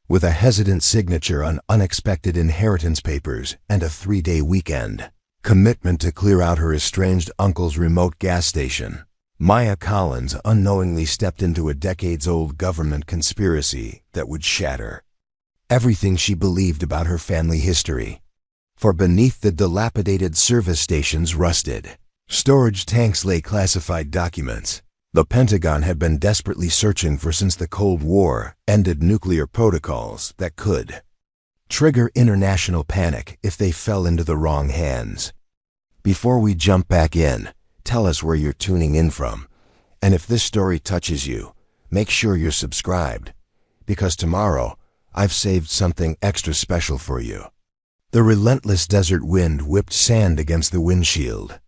with a hesitant signature on unexpected inheritance papers and a 3-day weekend commitment to clear out her estranged uncle's remote gas station. Maya Collins unknowingly stepped into a decades-old government conspiracy that would shatter everything she believed about her family history. For beneath the dilapidated service station's rusted storage tanks lay classified documents the Pentagon had been desperately searching for since the Cold War ended nuclear protocols that could trigger international panic if they fell into the wrong hands. Before we jump back in, tell us where you're tuning in from. And if this story touches you, make sure you're subscribed, because tomorrow I've saved something extra special for you. The relentless desert wind whipped sand against the windshield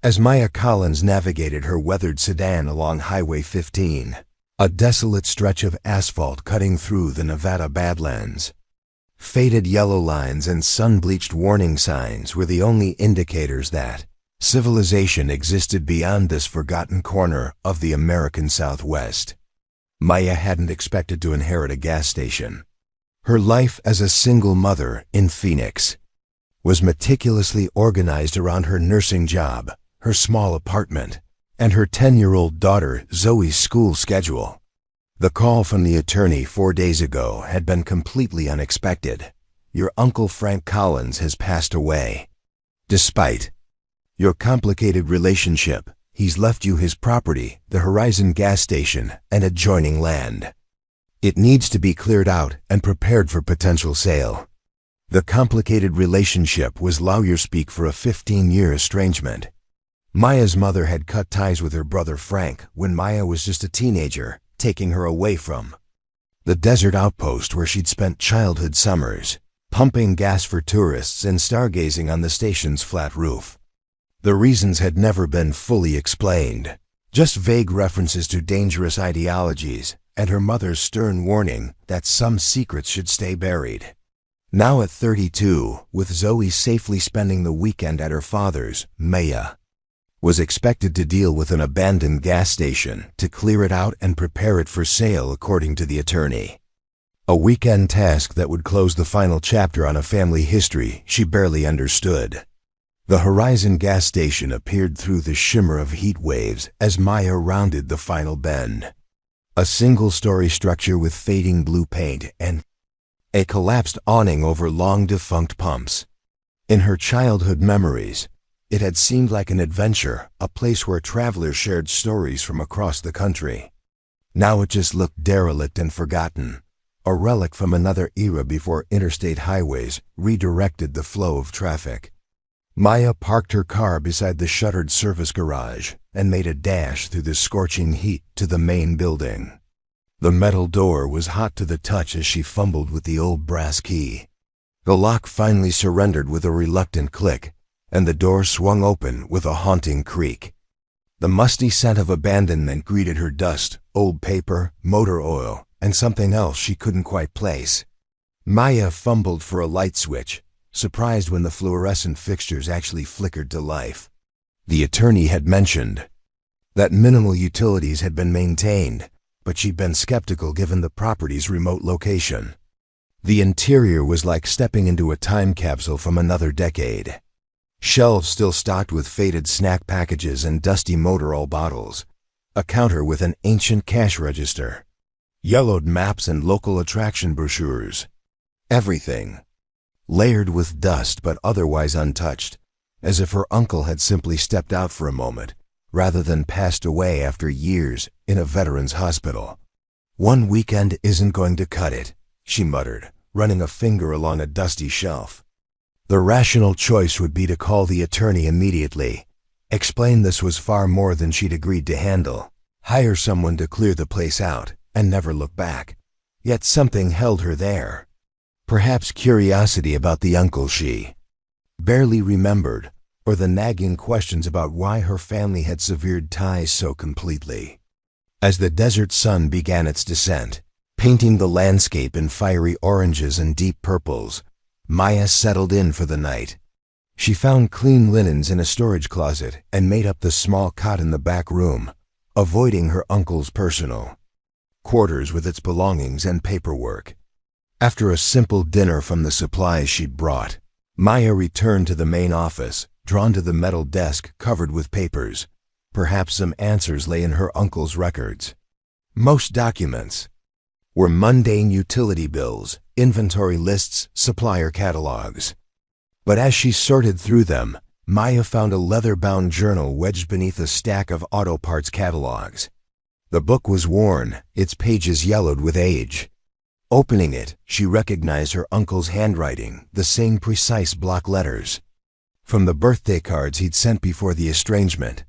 as Maya Collins navigated her weathered sedan along Highway 15, a desolate stretch of asphalt cutting through the Nevada Badlands. Faded yellow lines and sun-bleached warning signs were the only indicators that civilization existed beyond this forgotten corner of the American Southwest. Maya hadn't expected to inherit a gas station. Her life as a single mother in Phoenix was meticulously organized around her nursing job, her small apartment, and her 10-year-old daughter Zoe's school schedule. The call from the attorney 4 days ago had been completely unexpected. Your Uncle Frank Collins has passed away. Despite your complicated relationship, he's left you his property, the Horizon gas station, and adjoining land. It needs to be cleared out and prepared for potential sale. The complicated relationship was lawyer speak for a 15-year estrangement. Maya's mother had cut ties with her brother Frank when Maya was just a teenager, taking her away from the desert outpost where she'd spent childhood summers, pumping gas for tourists and stargazing on the station's flat roof. The reasons had never been fully explained, just vague references to dangerous ideologies and her mother's stern warning that some secrets should stay buried. Now at 32, with Zoe safely spending the weekend at her father's, Maya was expected to deal with an abandoned gas station to clear it out and prepare it for sale, according to the attorney. A weekend task that would close the final chapter on a family history she barely understood. The Horizon gas station appeared through the shimmer of heat waves as Maya rounded the final bend. A single-story structure with fading blue paint and a collapsed awning over long-defunct pumps. In her childhood memories, it had seemed like an adventure, a place where travelers shared stories from across the country. Now it just looked derelict and forgotten, a relic from another era before interstate highways redirected the flow of traffic. Maya parked her car beside the shuttered service garage and made a dash through the scorching heat to the main building. The metal door was hot to the touch as she fumbled with the old brass key. The lock finally surrendered with a reluctant click, and the door swung open with a haunting creak. The musty scent of abandonment greeted her: dust, old paper, motor oil, and something else she couldn't quite place. Maya fumbled for a light switch, surprised when the fluorescent fixtures actually flickered to life. The attorney had mentioned that minimal utilities had been maintained, but she'd been skeptical given the property's remote location. The interior was like stepping into a time capsule from another decade. Shelves still stocked with faded snack packages and dusty motor oil bottles, a counter with an ancient cash register, yellowed maps and local attraction brochures. Everything layered with dust but otherwise untouched, as if her uncle had simply stepped out for a moment, rather than passed away after years in a veterans hospital. "One weekend isn't going to cut it," she muttered, running a finger along a dusty shelf. The rational choice would be to call the attorney immediately, explain this was far more than she'd agreed to handle, hire someone to clear the place out, and never look back. Yet something held her there. Perhaps curiosity about the uncle she barely remembered, or the nagging questions about why her family had severed ties so completely. As the desert sun began its descent, painting the landscape in fiery oranges and deep purples, Maya settled in for the night. She found clean linens in a storage closet and made up the small cot in the back room, avoiding her uncle's personal quarters with its belongings and paperwork. After a simple dinner from the supplies she'd brought, Maya returned to the main office, drawn to the metal desk covered with papers. Perhaps some answers lay in her uncle's records. Most documents were mundane utility bills, inventory lists, supplier catalogs. But as she sorted through them, Maya found a leather-bound journal wedged beneath a stack of auto parts catalogs. The book was worn, its pages yellowed with age. Opening it, she recognized her uncle's handwriting, the same precise block letters from the birthday cards he'd sent before the estrangement.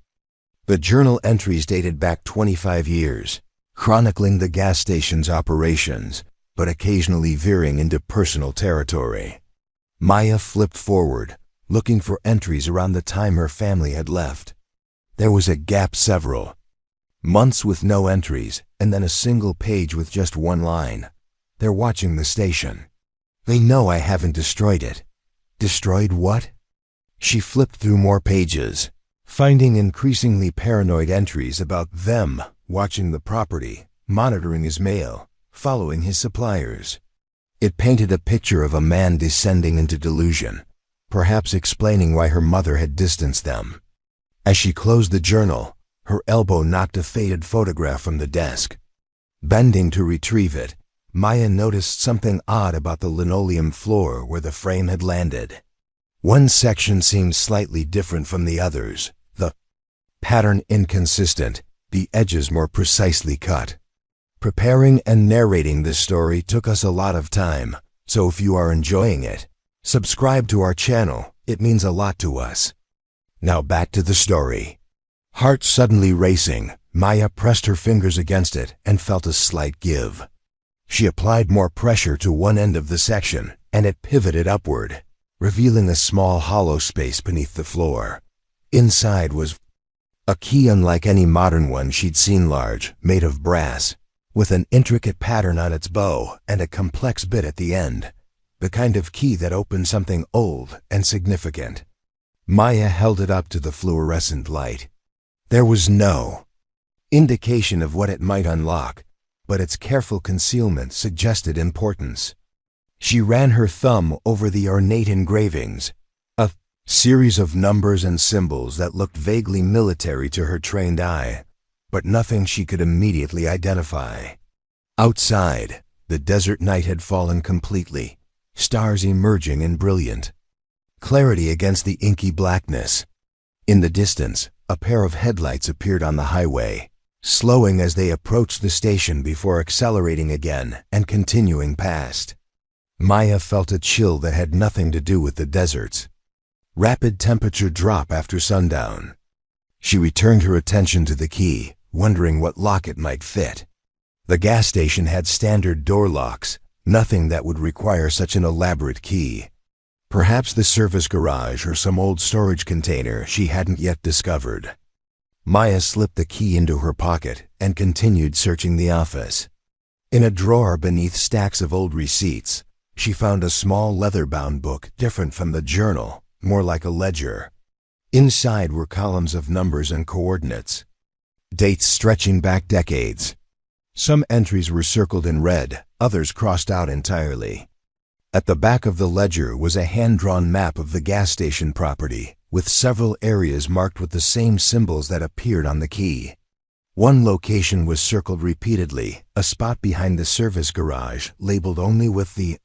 The journal entries dated back 25 years, chronicling the gas station's operations, but occasionally veering into personal territory. Maya flipped forward, looking for entries around the time her family had left. There was a gap, several months with no entries, and then a single page with just one line. They're watching the station. They know I haven't destroyed it. Destroyed what? She flipped through more pages, finding increasingly paranoid entries about them watching the property, monitoring his mail, following his suppliers. It painted a picture of a man descending into delusion, perhaps explaining why her mother had distanced them. As she closed the journal, her elbow knocked a faded photograph from the desk. Bending to retrieve it, Maya noticed something odd about the linoleum floor where the frame had landed. One section seemed slightly different from the others, the pattern inconsistent, the edges more precisely cut. Preparing and narrating this story took us a lot of time, so if you are enjoying it, subscribe to our channel, it means a lot to us. Now back to the story. Heart suddenly racing, Maya pressed her fingers against it and felt a slight give. She applied more pressure to one end of the section, and it pivoted upward, revealing a small hollow space beneath the floor. Inside was a key unlike any modern one she'd seen, large, made of brass, with an intricate pattern on its bow and a complex bit at the end, the kind of key that opened something old and significant. Maya held it up to the fluorescent light. There was no indication of what it might unlock, but its careful concealment suggested importance. She ran her thumb over the ornate engravings, a series of numbers and symbols that looked vaguely military to her trained eye, but nothing she could immediately identify. Outside, the desert night had fallen completely, stars emerging in brilliant clarity against the inky blackness. In the distance, a pair of headlights appeared on the highway, slowing as they approached the station before accelerating again and continuing past. Maya felt a chill that had nothing to do with the desert's rapid temperature drop after sundown. She returned her attention to the key, wondering what lock it might fit. The gas station had standard door locks, nothing that would require such an elaborate key. Perhaps the service garage or some old storage container she hadn't yet discovered. Maya slipped the key into her pocket and continued searching the office. In a drawer beneath stacks of old receipts, she found a small leather-bound book different from the journal, more like a ledger. Inside were columns of numbers and coordinates, dates stretching back decades. Some entries were circled in red, others crossed out entirely. At the back of the ledger was a hand-drawn map of the gas station property, with several areas marked with the same symbols that appeared on the key. One location was circled repeatedly, a spot behind the service garage labeled only with the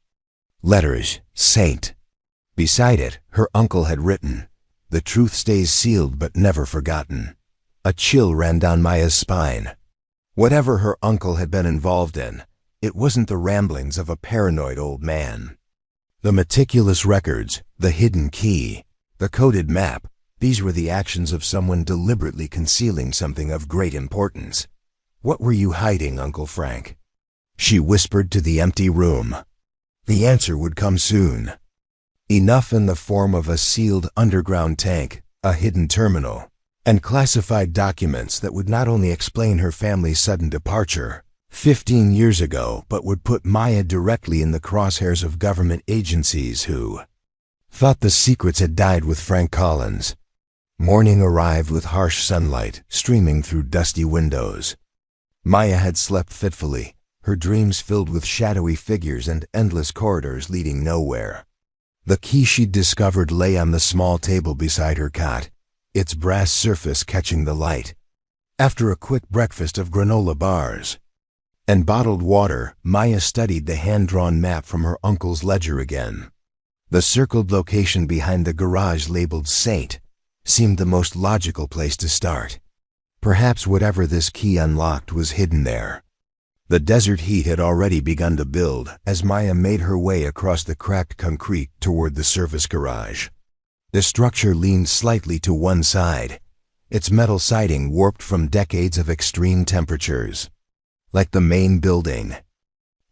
letters Saint. Beside it, her uncle had written, "The truth stays sealed but never forgotten." A chill ran down Maya's spine. Whatever her uncle had been involved in, it wasn't the ramblings of a paranoid old man. The meticulous records, the hidden key, the coded map, these were the actions of someone deliberately concealing something of great importance. "What were you hiding, Uncle Frank?" she whispered to the empty room. The answer would come soon. Enough in the form of a sealed underground tank, a hidden terminal, and classified documents that would not only explain her family's sudden departure 15 years ago, but would put Maya directly in the crosshairs of government agencies who thought the secrets had died with Frank Collins. Morning arrived with harsh sunlight streaming through dusty windows. Maya had slept fitfully, her dreams filled with shadowy figures and endless corridors leading nowhere. The key she'd discovered lay on the small table beside her cot, its brass surface catching the light. After a quick breakfast of granola bars and bottled water, Maya studied the hand-drawn map from her uncle's ledger again. The circled location behind the garage labeled Saint seemed the most logical place to start. Perhaps whatever this key unlocked was hidden there. The desert heat had already begun to build as Maya made her way across the cracked concrete toward the service garage. The structure leaned slightly to one side, its metal siding warped from decades of extreme temperatures. Like the main building,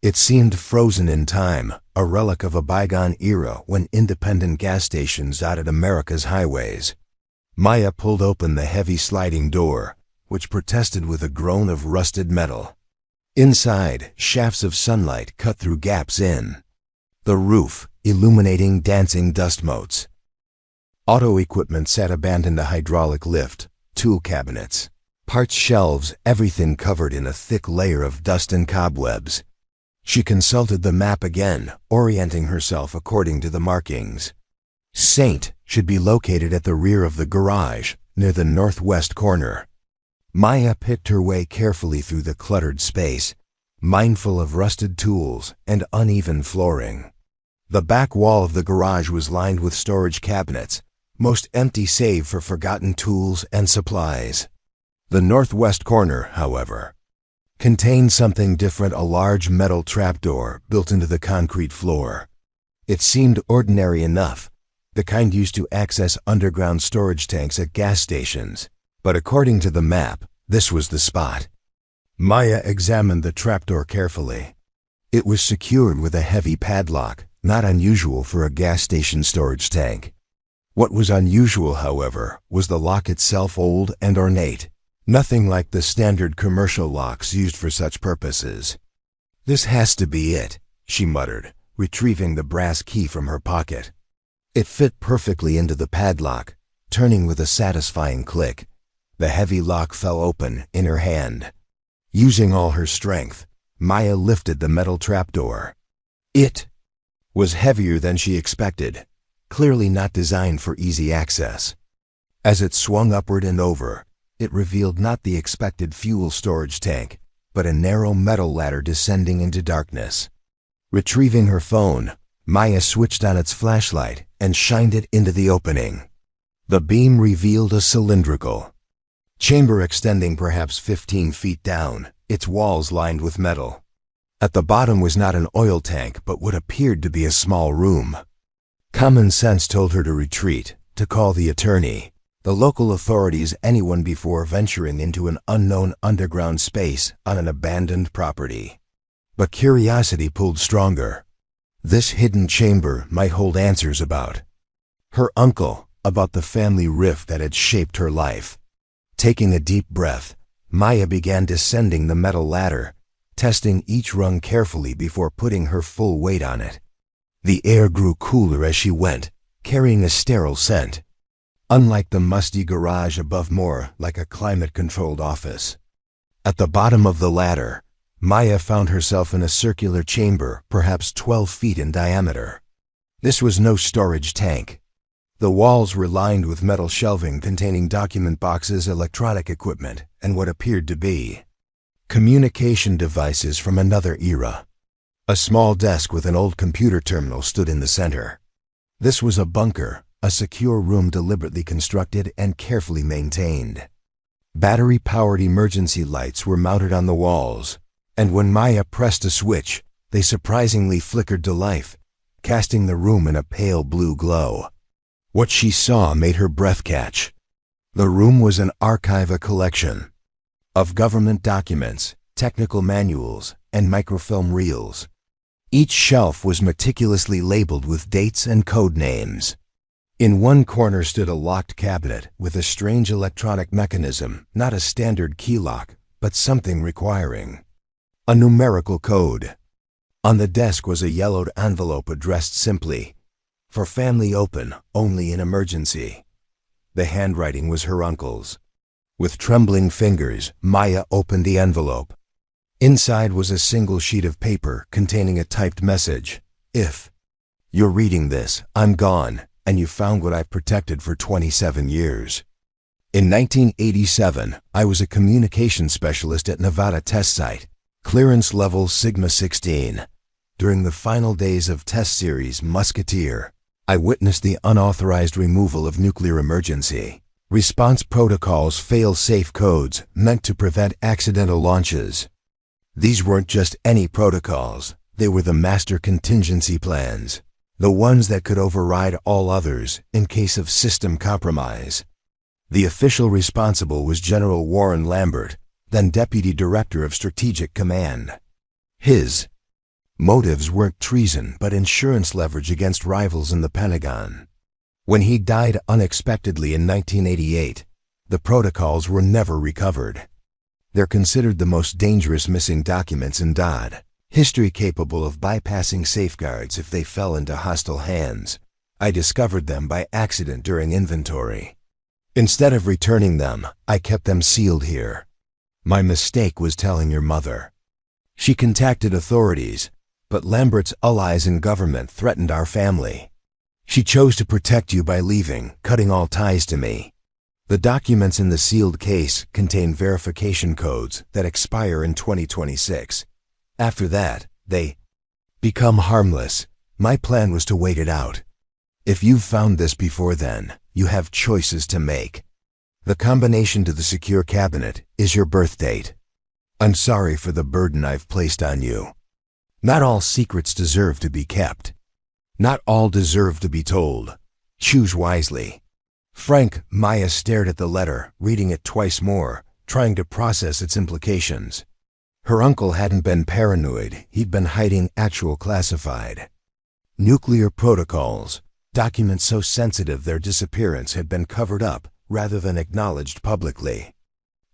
it seemed frozen in time, a relic of a bygone era when independent gas stations dotted America's highways. Maya pulled open the heavy sliding door, which protested with a groan of rusted metal. Inside, shafts of sunlight cut through gaps in the roof, illuminating dancing dust motes. Auto equipment sat abandoned, a hydraulic lift, tool cabinets, parts shelves, everything covered in a thick layer of dust and cobwebs. She consulted the map again, orienting herself according to the markings. Saint should be located at the rear of the garage, near the northwest corner. Maya picked her way carefully through the cluttered space, mindful of rusted tools and uneven flooring. The back wall of the garage was lined with storage cabinets, most empty save for forgotten tools and supplies. The northwest corner, however, contained something different, a large metal trapdoor built into the concrete floor. It seemed ordinary enough, the kind used to access underground storage tanks at gas stations. But according to the map, this was the spot. Maya examined the trapdoor carefully. It was secured with a heavy padlock, not unusual for a gas station storage tank. What was unusual, however, was the lock itself, old and ornate, nothing like the standard commercial locks used for such purposes. "This has to be it," she muttered, retrieving the brass key from her pocket. It fit perfectly into the padlock, turning with a satisfying click. The heavy lock fell open in her hand. Using all her strength, Maya lifted the metal trapdoor. It was heavier than she expected, clearly not designed for easy access. As it swung upward and over, it revealed not the expected fuel storage tank, but a narrow metal ladder descending into darkness. Retrieving her phone, Maya switched on its flashlight and shined it into the opening. The beam revealed a cylindrical chamber extending perhaps 15 feet down, its walls lined with metal. At the bottom was not an oil tank, but what appeared to be a small room. Common sense told her to retreat, to call the attorney, the local authorities, anyone before venturing into an unknown underground space on an abandoned property. But curiosity pulled stronger. This hidden chamber might hold answers about her uncle, about the family rift that had shaped her life. Taking a deep breath, Maya began descending the metal ladder, testing each rung carefully before putting her full weight on it. The air grew cooler as she went, carrying a sterile scent. Unlike the musty garage above, more like a climate-controlled office. At the bottom of the ladder, Maya found herself in a circular chamber, perhaps 12 feet in diameter. This was no storage tank. The walls were lined with metal shelving containing document boxes, electronic equipment, and what appeared to be communication devices from another era. A small desk with an old computer terminal stood in the center. This was a bunker, a secure room deliberately constructed and carefully maintained. Battery-powered emergency lights were mounted on the walls, and when Maya pressed a switch, they surprisingly flickered to life, casting the room in a pale blue glow. What she saw made her breath catch. The room was an archive, a collection of government documents, technical manuals, and microfilm reels. Each shelf was meticulously labeled with dates and code names. In one corner stood a locked cabinet with a strange electronic mechanism, not a standard key lock, but something requiring a numerical code. On the desk was a yellowed envelope addressed simply, "For family, open only in emergency." The handwriting was her uncle's. With trembling fingers, Maya opened the envelope. Inside was a single sheet of paper containing a typed message. If you're reading this, I'm gone, and you found what I've protected for 27 years. In 1987, I was a communications specialist at Nevada test site, clearance level Sigma 16. During the final days of test series Musketeer, I witnessed the unauthorized removal of nuclear emergency response protocols, fail-safe codes meant to prevent accidental launches. These weren't just any protocols, they were the master contingency plans, the ones that could override all others in case of system compromise. The official responsible was General Warren Lambert, then Deputy Director of Strategic Command. His motives weren't treason but insurance leverage against rivals in the Pentagon. When he died unexpectedly in 1988, the protocols were never recovered. They're considered the most dangerous missing documents in DoD history, capable of bypassing safeguards if they fell into hostile hands. I discovered them by accident during inventory. Instead of returning them, I kept them sealed here. My mistake was telling your mother. She contacted authorities, but Lambert's allies in government threatened our family. She chose to protect you by leaving, cutting all ties to me. The documents in the sealed case contain verification codes that expire in 2026. After that, they become harmless. My plan was to wait it out. If you've found this before then, you have choices to make. The combination to the secure cabinet is your birth date. I'm sorry for the burden I've placed on you. Not all secrets deserve to be kept. Not all deserve to be told. Choose wisely. Frank. Maya stared at the letter, reading it twice more, trying to process its implications. Her uncle hadn't been paranoid, he'd been hiding actual classified nuclear protocols, documents so sensitive their disappearance had been covered up rather than acknowledged publicly.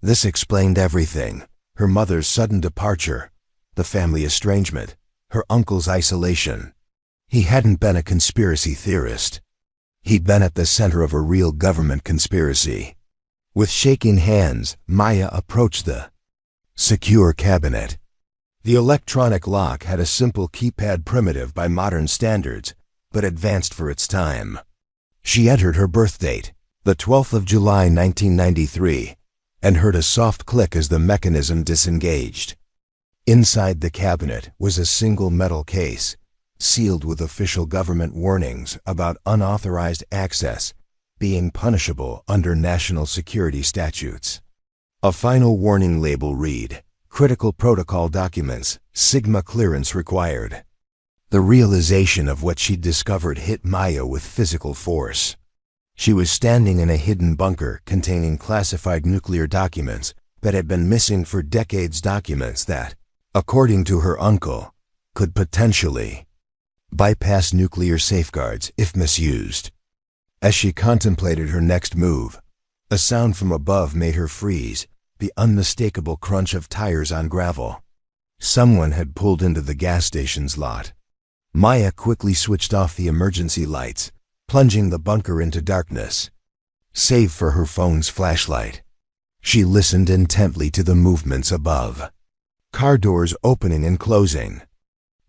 This explained everything: her mother's sudden departure, the family estrangement, her uncle's isolation. He hadn't been a conspiracy theorist. He'd been at the center of a real government conspiracy. With shaking hands, Maya approached the secure cabinet. The electronic lock had a simple keypad, primitive by modern standards, but advanced for its time. She entered her birth date, the 12th of July 1993, and heard a soft click as the mechanism disengaged. Inside the cabinet was a single metal case, sealed with official government warnings about unauthorized access being punishable under national security statutes. A final warning label read, "Critical protocol documents, Sigma clearance required." The realization of what she'd discovered hit Maya with physical force. She was standing in a hidden bunker containing classified nuclear documents that had been missing for decades, documents that, according to her uncle, could potentially bypass nuclear safeguards if misused. As she contemplated her next move, a sound from above made her freeze, the unmistakable crunch of tires on gravel. Someone had pulled into the gas station's lot. Maya quickly switched off the emergency lights, plunging the bunker into darkness, save for her phone's flashlight. She listened intently to the movements above. Car doors opening and closing.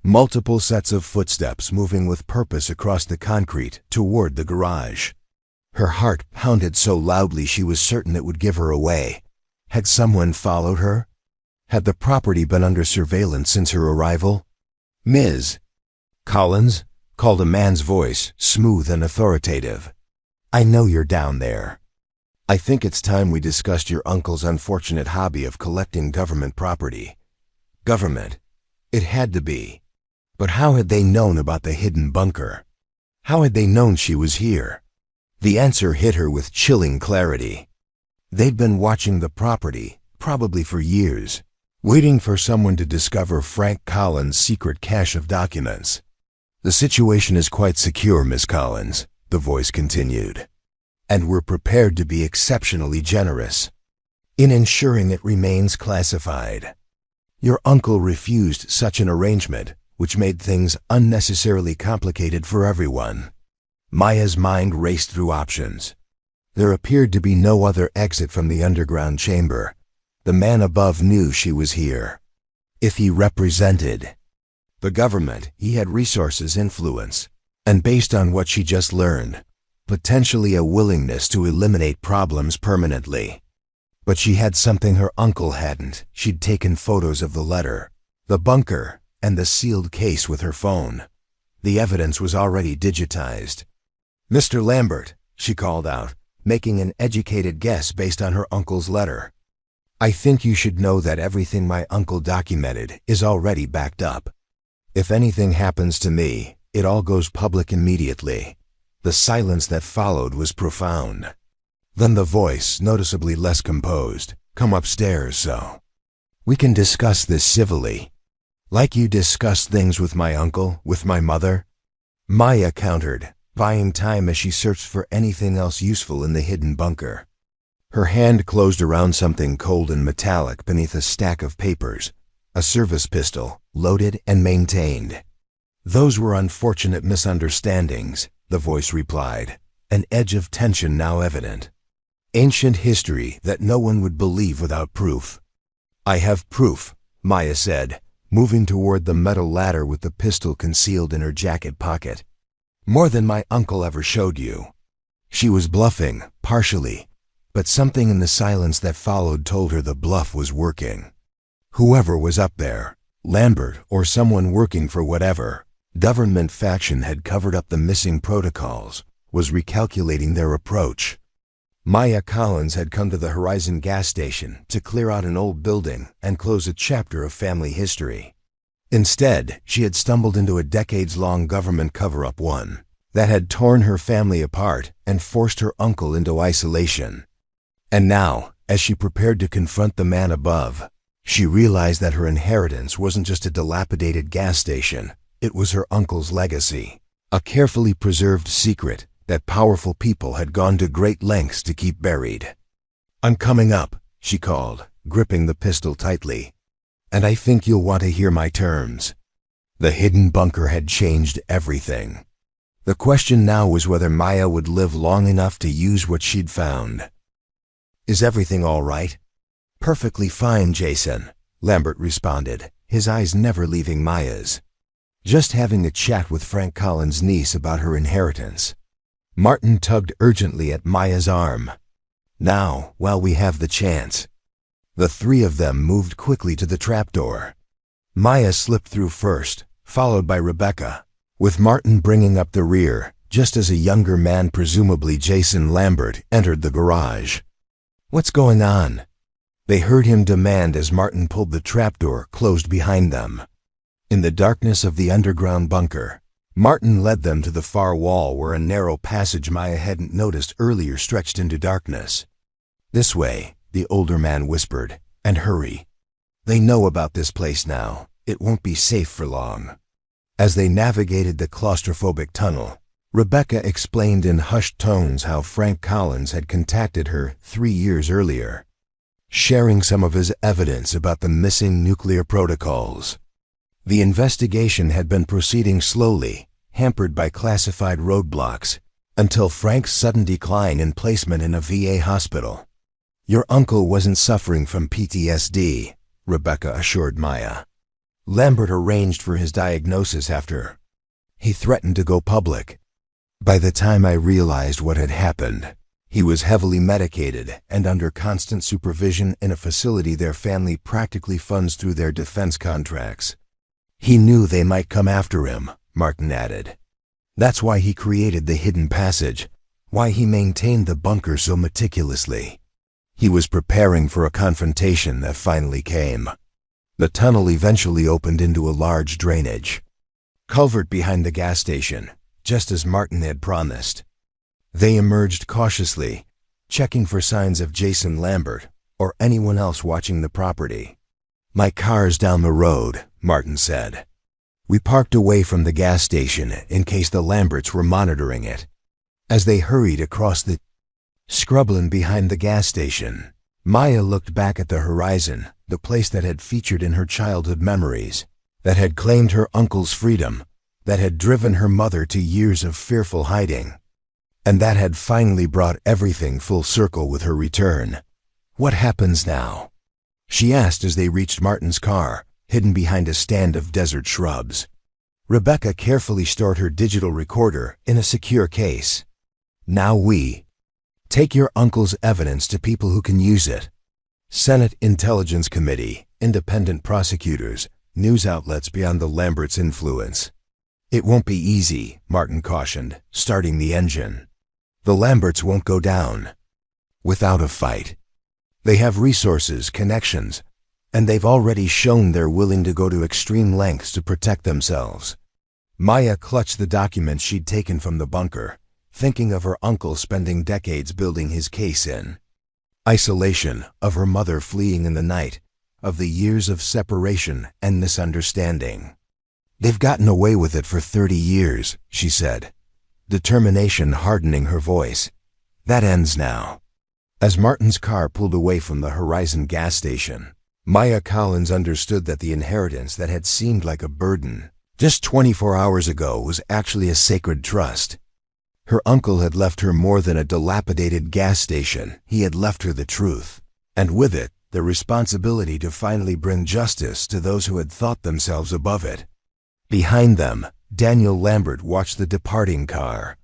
Multiple sets of footsteps moving with purpose across the concrete toward the garage. Her heart pounded so loudly she was certain it would give her away. Had someone followed her? Had the property been under surveillance since her arrival? "Ms. Collins," called a man's voice, smooth and authoritative. "I know you're down there. I think it's time we discussed your uncle's unfortunate hobby of collecting government property." Government. It had to be. But how had they known about the hidden bunker? How had they known she was here? The answer hit her with chilling clarity. They'd been watching the property, probably for years, waiting for someone to discover Frank Collins' secret cache of documents. "The situation is quite secure, Miss Collins," the voice continued, "and we're prepared to be exceptionally generous in ensuring it remains classified. Your uncle refused such an arrangement, which made things unnecessarily complicated for everyone." Maya's mind raced through options. There appeared to be no other exit from the underground chamber. The man above knew she was here. If he represented the government, he had resources, influence, and based on what she just learned, potentially a willingness to eliminate problems permanently. But she had something her uncle hadn't. She'd taken photos of the letter, the bunker, and the sealed case with her phone. The evidence was already digitized. "Mr. Lambert," she called out, making an educated guess based on her uncle's letter. "I think you should know that everything my uncle documented is already backed up. If anything happens to me, it all goes public immediately." The silence that followed was profound. Then the voice, noticeably less composed, "Come upstairs, so we can discuss this civilly. Like you discussed things with my uncle, with my mother?" Maya countered, buying time as she searched for anything else useful in the hidden bunker. Her hand closed around something cold and metallic beneath a stack of papers, a service pistol, loaded and maintained. "Those were unfortunate misunderstandings," the voice replied, an edge of tension now evident. "Ancient history that no one would believe without proof." "I have proof," Maya said, moving toward the metal ladder with the pistol concealed in her jacket pocket. "More than my uncle ever showed you." She was bluffing, partially, but something in the silence that followed told her the bluff was working. Whoever was up there, Lambert or someone working for whatever government faction had covered up the missing protocols, was recalculating their approach. Maya Collins had come to the Horizon gas station to clear out an old building and close a chapter of family history. Instead, she had stumbled into a decades-long government cover-up, one that had torn her family apart and forced her uncle into isolation. And now, as she prepared to confront the man above, she realized that her inheritance wasn't just a dilapidated gas station, it was her uncle's legacy, a carefully preserved secret that powerful people had gone to great lengths to keep buried. "I'm coming up," she called, gripping the pistol tightly. "And I think you'll want to hear my terms." The hidden bunker had changed everything. The question now was whether Maya would live long enough to use what she'd found. "Is everything all right?" "Perfectly fine, Jason," Lambert responded, his eyes never leaving Maya's. "Just having a chat with Frank Collins' niece about her inheritance." Martin tugged urgently at Maya's arm. "Now, while we have the chance." The three of them moved quickly to the trapdoor. Maya slipped through first, followed by Rebecca, with Martin bringing up the rear, just as a younger man, presumably Jason Lambert, entered the garage. "What's going on?" they heard him demand as Martin pulled the trapdoor closed behind them. In the darkness of the underground bunker, Martin led them to the far wall where a narrow passage Maya hadn't noticed earlier stretched into darkness. "This way," the older man whispered, "and hurry. They know about this place now. It won't be safe for long." As they navigated the claustrophobic tunnel, Rebecca explained in hushed tones how Frank Collins had contacted her 3 years earlier, sharing some of his evidence about the missing nuclear protocols. The investigation had been proceeding slowly, hampered by classified roadblocks, until Frank's sudden decline in placement in a VA hospital. "Your uncle wasn't suffering from PTSD," Rebecca assured Maya. "Lambert arranged for his diagnosis after he threatened to go public. By the time I realized what had happened, he was heavily medicated and under constant supervision in a facility their family practically funds through their defense contracts. He knew they might come after him," Martin added. "That's why he created the hidden passage, why he maintained the bunker so meticulously. He was preparing for a confrontation that finally came." The tunnel eventually opened into a large drainage culvert behind the gas station, just as Martin had promised. They emerged cautiously, checking for signs of Jason Lambert or anyone else watching the property. "My car's down the road," Martin said. "We parked away from the gas station in case the Lamberts were monitoring it." As they hurried across the scrubland behind the gas station, Maya looked back at the horizon, the place that had featured in her childhood memories, that had claimed her uncle's freedom, that had driven her mother to years of fearful hiding, and that had finally brought everything full circle with her return. "What happens now?" she asked as they reached Martin's car, hidden behind a stand of desert shrubs. Rebecca carefully stored her digital recorder in a secure case. Now we take your uncle's evidence to people who can use it. Senate Intelligence Committee, independent prosecutors, news outlets beyond the Lamberts' influence. It won't be easy, Martin cautioned, starting the engine. The Lamberts won't go down without a fight. They have resources, connections, and they've already shown they're willing to go to extreme lengths to protect themselves. Maya clutched the documents she'd taken from the bunker, thinking of her uncle spending decades building his case in isolation, of her mother fleeing in the night, of the years of separation and misunderstanding. They've gotten away with it for 30 years, she said, determination hardening her voice. That ends now. As Martin's car pulled away from the Horizon gas station, Maya Collins understood that the inheritance that had seemed like a burden just 24 hours ago was actually a sacred trust. Her uncle had left her more than a dilapidated gas station. He had left her the truth, and with it, the responsibility to finally bring justice to those who had thought themselves above it. Behind them, Daniel Lambert watched the departing car.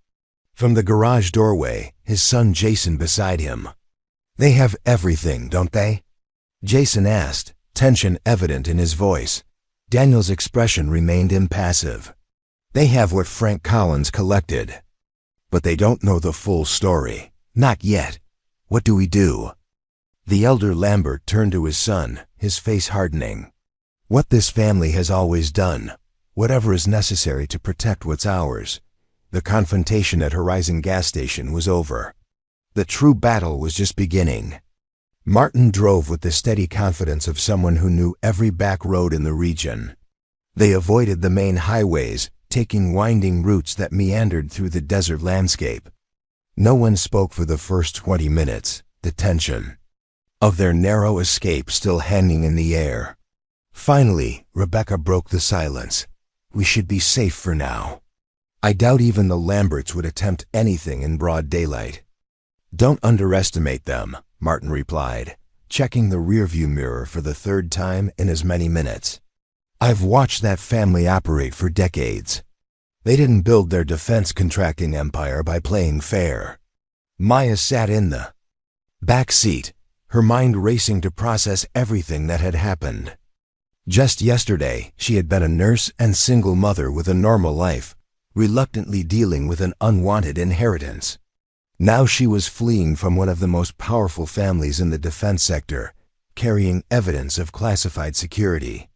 From the garage doorway, his son Jason beside him. They have everything, don't they? Jason asked, tension evident in his voice. Daniel's expression remained impassive. They have what Frank Collins collected. But they don't know the full story. Not yet. What do we do? The elder Lambert turned to his son, his face hardening. What this family has always done, whatever is necessary to protect what's ours. The confrontation at Horizon gas station was over. The true battle was just beginning. Martin drove with the steady confidence of someone who knew every back road in the region. They avoided the main highways, taking winding routes that meandered through the desert landscape. No one spoke for the first 20 minutes, the tension of their narrow escape still hanging in the air. Finally, Rebecca broke the silence. We should be safe for now. I doubt even the Lamberts would attempt anything in broad daylight. Don't underestimate them, Martin replied, checking the rearview mirror for the third time in as many minutes. I've watched that family operate for decades. They didn't build their defense contracting empire by playing fair. Maya sat in the back seat, her mind racing to process everything that had happened. Just yesterday, she had been a nurse and single mother with a normal life, reluctantly dealing with an unwanted inheritance. Now she was fleeing from one of the most powerful families in the defense sector, carrying evidence of classified security.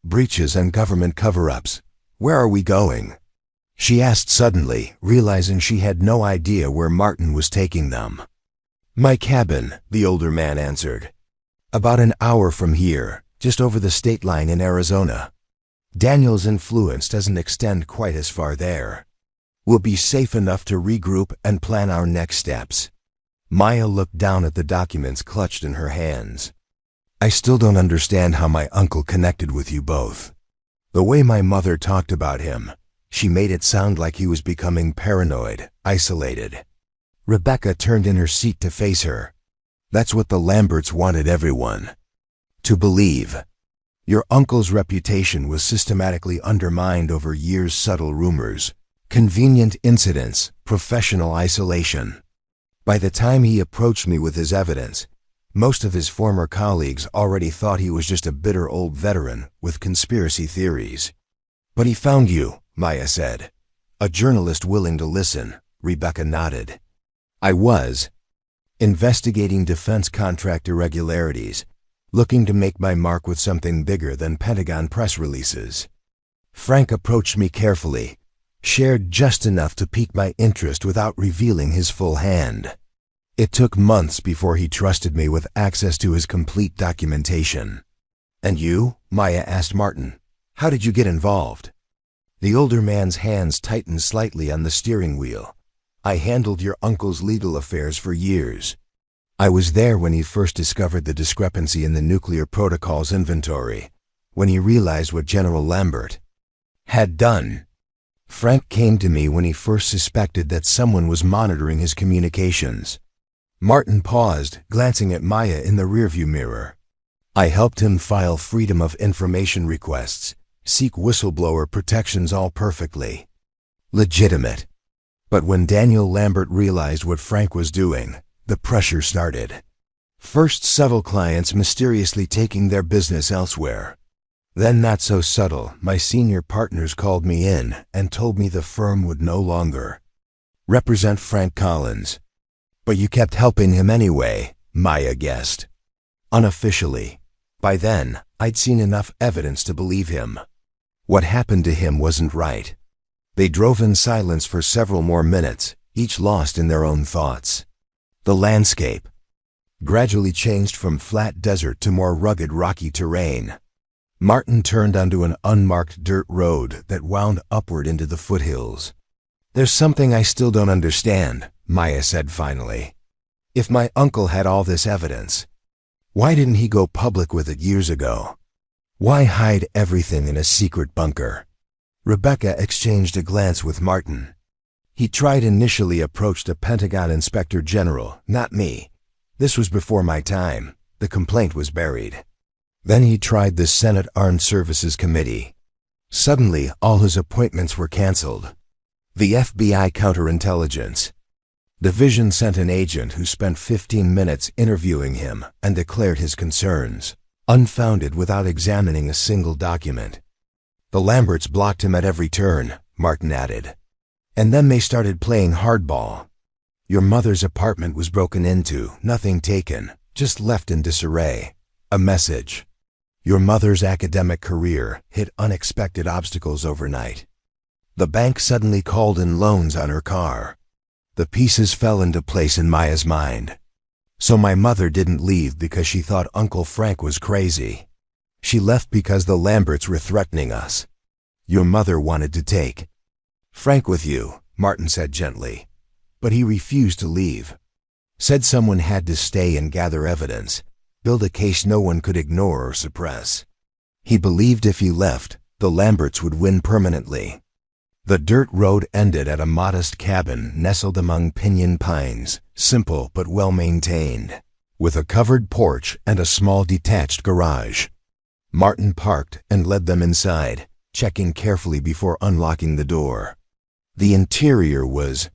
Breaches and government cover-ups. Where are we going? She asked suddenly, realizing she had no idea where Martin was taking them. My cabin, the older man answered. About an hour from here, just over the state line in Arizona. Daniel's influence doesn't extend quite as far there. We'll be safe enough to regroup and plan our next steps. Maya looked down at the documents clutched in her hands. I still don't understand how my uncle connected with you both. The way my mother talked about him, she made it sound like he was becoming paranoid, isolated. Rebecca turned in her seat to face her. That's what the Lamberts wanted everyone to believe. Your uncle's reputation was systematically undermined over years' subtle rumors, convenient incidents, professional isolation. By the time he approached me with his evidence, most of his former colleagues already thought he was just a bitter old veteran with conspiracy theories. But he found you, Maya said. A journalist willing to listen, Rebecca nodded. I was investigating defense contract irregularities, looking to make my mark with something bigger than Pentagon press releases. Frank approached me carefully, shared just enough to pique my interest without revealing his full hand. It took months before he trusted me with access to his complete documentation. And you? Maya asked Martin. How did you get involved? The older man's hands tightened slightly on the steering wheel. I handled your uncle's legal affairs for years. I was there when he first discovered the discrepancy in the nuclear protocols inventory, when he realized what General Lambert had done. Frank came to me when he first suspected that someone was monitoring his communications. Martin paused, glancing at Maya in the rearview mirror. I helped him file Freedom of Information requests, seek whistleblower protections, all perfectly legitimate. But when Daniel Lambert realized what Frank was doing, the pressure started. First subtle clients mysteriously taking their business elsewhere. Then not so subtle, my senior partners called me in and told me the firm would no longer represent Frank Collins. But you kept helping him anyway, Maya guessed. Unofficially. By then, I'd seen enough evidence to believe him. What happened to him wasn't right. They drove in silence for several more minutes, each lost in their own thoughts. The landscape gradually changed from flat desert to more rugged rocky terrain. Martin turned onto an unmarked dirt road that wound upward into the foothills. "There's something I still don't understand," Maya said finally. "If my uncle had all this evidence, why didn't he go public with it years ago? Why hide everything in a secret bunker?" Rebecca exchanged a glance with Martin. "He tried initially approached a Pentagon Inspector General, not me. This was before my time. The complaint was buried. Then he tried the Senate Armed Services Committee. Suddenly, all his appointments were canceled. The FBI Counterintelligence Division sent an agent who spent 15 minutes interviewing him and declared his concerns unfounded without examining a single document. The Lamberts blocked him at every turn," Martin added. "And then they started playing hardball. Your mother's apartment was broken into, nothing taken, just left in disarray. A message. Your mother's academic career hit unexpected obstacles overnight. The bank suddenly called in loans on her car. The pieces fell into place in Maya's mind. So my mother didn't leave because she thought Uncle Frank was crazy. She left because the Lamberts were threatening us. Your mother wanted to take Frank with you," Martin said gently. "But he refused to leave. Said someone had to stay and gather evidence, build a case no one could ignore or suppress. He believed if he left, the Lamberts would win permanently." The dirt road ended at a modest cabin nestled among pinyon pines, simple but well-maintained, with a covered porch and a small detached garage. Martin parked and led them inside, checking carefully before unlocking the door. The interior was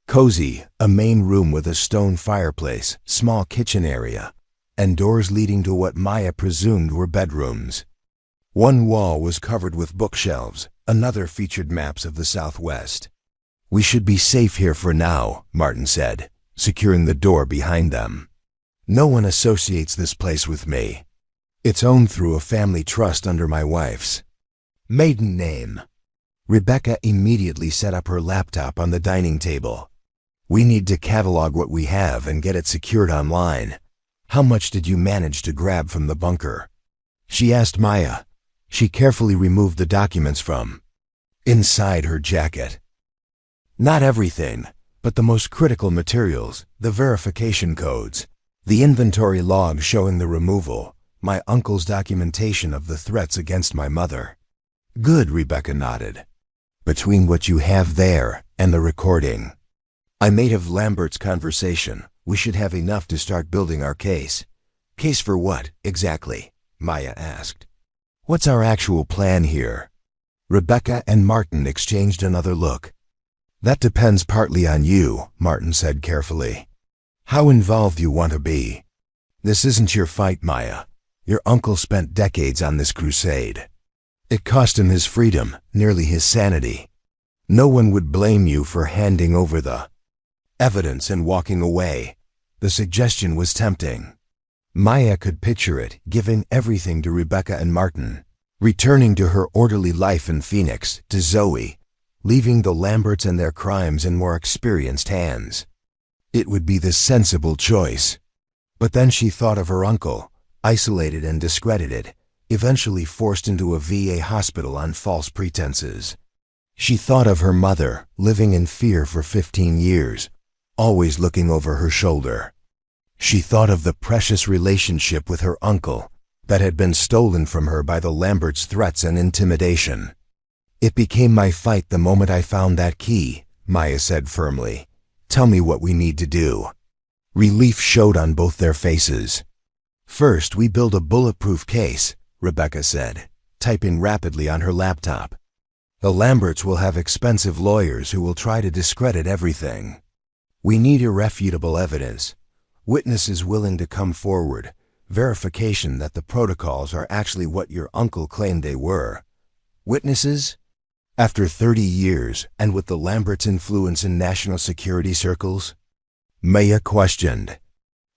cozy, a main room with a stone fireplace, small kitchen area, and doors leading to what Maya presumed were bedrooms. One wall was covered with bookshelves, another featured maps of the Southwest. "We should be safe here for now," Martin said, securing the door behind them. "No one associates this place with me. It's owned through a family trust under my wife's maiden name." Rebecca immediately set up her laptop on the dining table. "We need to catalog what we have and get it secured online. How much did you manage to grab from the bunker?" she asked Maya. She carefully removed the documents from inside her jacket. "Not everything, but the most critical materials, the verification codes, the inventory log showing the removal, my uncle's documentation of the threats against my mother." "Good," Rebecca nodded. "Between what you have there and the recording I made of Lambert's conversation, we should have enough to start building our case." "Case for what, exactly?" Maya asked. "What's our actual plan here?" Rebecca and Martin exchanged another look. "That depends partly on you," Martin said carefully. "How involved you want to be. This isn't your fight, Maya. Your uncle spent decades on this crusade. It cost him his freedom, nearly his sanity. No one would blame you for handing over the evidence and walking away." The suggestion was tempting. Maya could picture it, giving everything to Rebecca and Martin, returning to her orderly life in Phoenix, to Zoe, leaving the Lamberts and their crimes in more experienced hands. It would be the sensible choice. But then she thought of her uncle, isolated and discredited, eventually forced into a VA hospital on false pretenses. She thought of her mother, living in fear for 15 years, always looking over her shoulder. She thought of the precious relationship with her uncle that had been stolen from her by the Lamberts' threats and intimidation. "It became my fight the moment I found that key," Maya said firmly. "Tell me what we need to do." Relief showed on both their faces. First, we build a bulletproof case, Rebecca said, typing rapidly on her laptop. The Lamberts will have expensive lawyers who will try to discredit everything. We need irrefutable evidence, witnesses willing to come forward, verification that the protocols are actually what your uncle claimed they were. Witnesses? After 30 years, and with the Lamberts' influence in national security circles? Maya questioned.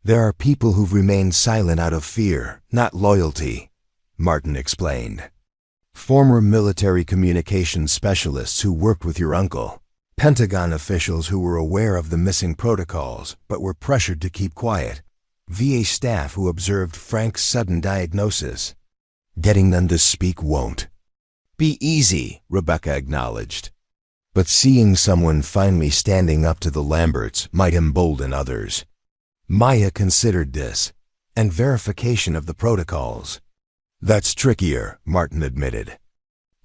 There are people who've remained silent out of fear, not loyalty, Martin explained. Former military communications specialists who worked with your uncle. Pentagon officials who were aware of the missing protocols but were pressured to keep quiet. VA staff who observed Frank's sudden diagnosis. Getting them to speak won't be easy, Rebecca acknowledged. But seeing someone finally standing up to the Lamberts might embolden others. Maya considered this, and verification of the protocols. That's trickier, Martin admitted.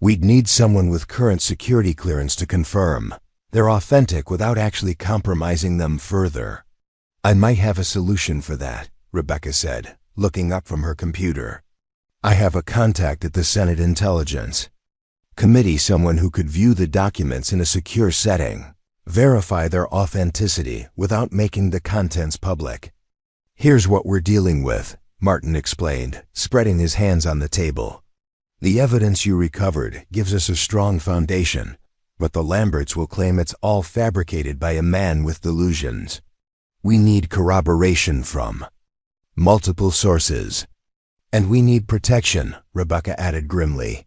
We'd need someone with current security clearance to confirm they're authentic without actually compromising them further. I might have a solution for that, Rebecca said, looking up from her computer. I have a contact at the Senate Intelligence Committee, someone who could view the documents in a secure setting, verify their authenticity without making the contents public. Here's what we're dealing with, Martin explained, spreading his hands on the table. The evidence you recovered gives us a strong foundation, but the Lamberts will claim it's all fabricated by a man with delusions. We need corroboration from multiple sources. And we need protection, Rebecca added grimly.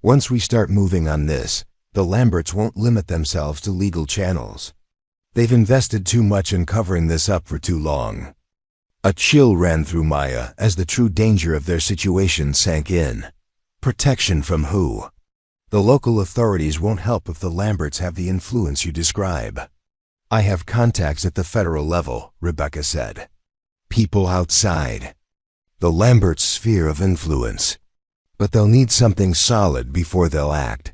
Once we start moving on this, the Lamberts won't limit themselves to legal channels. They've invested too much in covering this up for too long. A chill ran through Maya as the true danger of their situation sank in. Protection from who? The local authorities won't help if the Lamberts have the influence you describe. I have contacts at the federal level, Rebecca said. People outside the Lamberts' sphere of influence. But they'll need something solid before they'll act.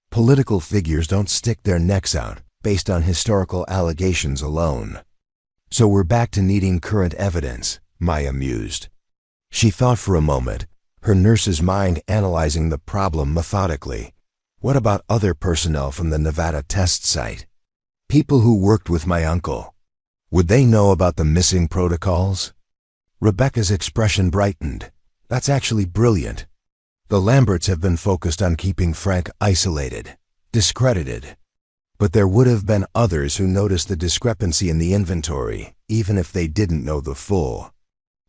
Political figures don't stick their necks out based on historical allegations alone. So we're back to needing current evidence, Maya mused. She thought for a moment, her nurse's mind analyzing the problem methodically. What about other personnel from the Nevada test site? People who worked with my uncle. Would they know about the missing protocols? Rebecca's expression brightened. That's actually brilliant. The Lamberts have been focused on keeping Frank isolated, discredited. But there would have been others who noticed the discrepancy in the inventory, even if they didn't know the full